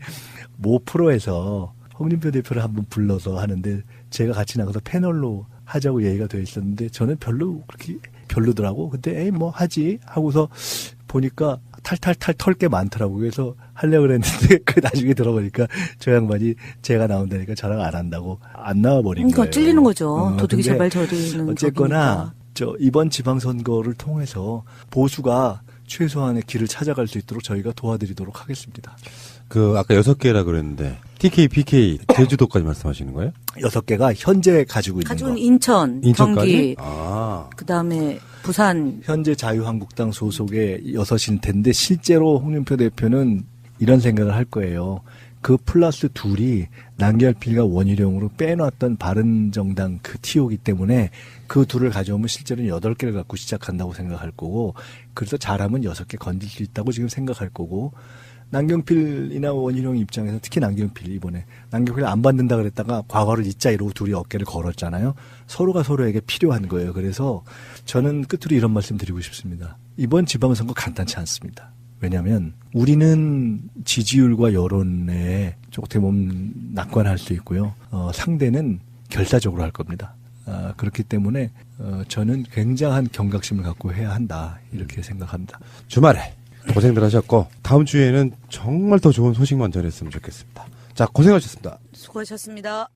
모 프로에서 홍준표 대표를 한번 불러서 하는데 제가 같이 나가서 패널로 하자고 얘기가 돼 있었는데 저는 별로 그렇게 별로더라고. 근데 뭐 하지 하고서 보니까 탈탈탈 털 게 많더라고. 그래서 하려고 그랬는데 그 나중에 들어보니까 저 양반이 제가 나온다니까 저랑 안 한다고 안 나와버린 거예요. 찔리는 거죠. 도둑이 제발 저리는 어쨌거나 이번 지방선거를 통해서 보수가 최소한의 길을 찾아갈 수 있도록 저희가 도와드리도록 하겠습니다. 아까 6개라 그랬는데 TK, PK, 제주도까지 말씀하시는 거예요? 6개가 현재 가지고 있는 거. 인천, 인천까지? 경기, 그다음에 부산. 현재 자유한국당 소속의 6일 텐데 실제로 홍준표 대표는 이런 생각을 할 거예요. 그 플러스 2이 남경필과 원희룡으로 빼놨던 바른정당 그 티오기 때문에 그 둘을 가져오면 실제로는 8개를 갖고 시작한다고 생각할 거고, 그래서 잘하면 6개 건질 수 있다고 지금 생각할 거고, 남경필이나 원희룡 입장에서 특히 남경필 이번에 남경필 안 받는다 그랬다가 과거를 잊자 이러고 둘이 어깨를 걸었잖아요. 서로가 서로에게 필요한 거예요. 그래서 저는 끝으로 이런 말씀 드리고 싶습니다. 이번 지방선거 간단치 않습니다. 왜냐하면 우리는 지지율과 여론에 어떻게 보면 낙관할 수 있고요. 상대는 결사적으로 할 겁니다. 그렇기 때문에 저는 굉장한 경각심을 갖고 해야 한다 이렇게 생각합니다. 주말에 고생들 하셨고 다음 주에는 정말 더 좋은 소식만 전했으면 좋겠습니다. 자, 고생하셨습니다. 수고하셨습니다.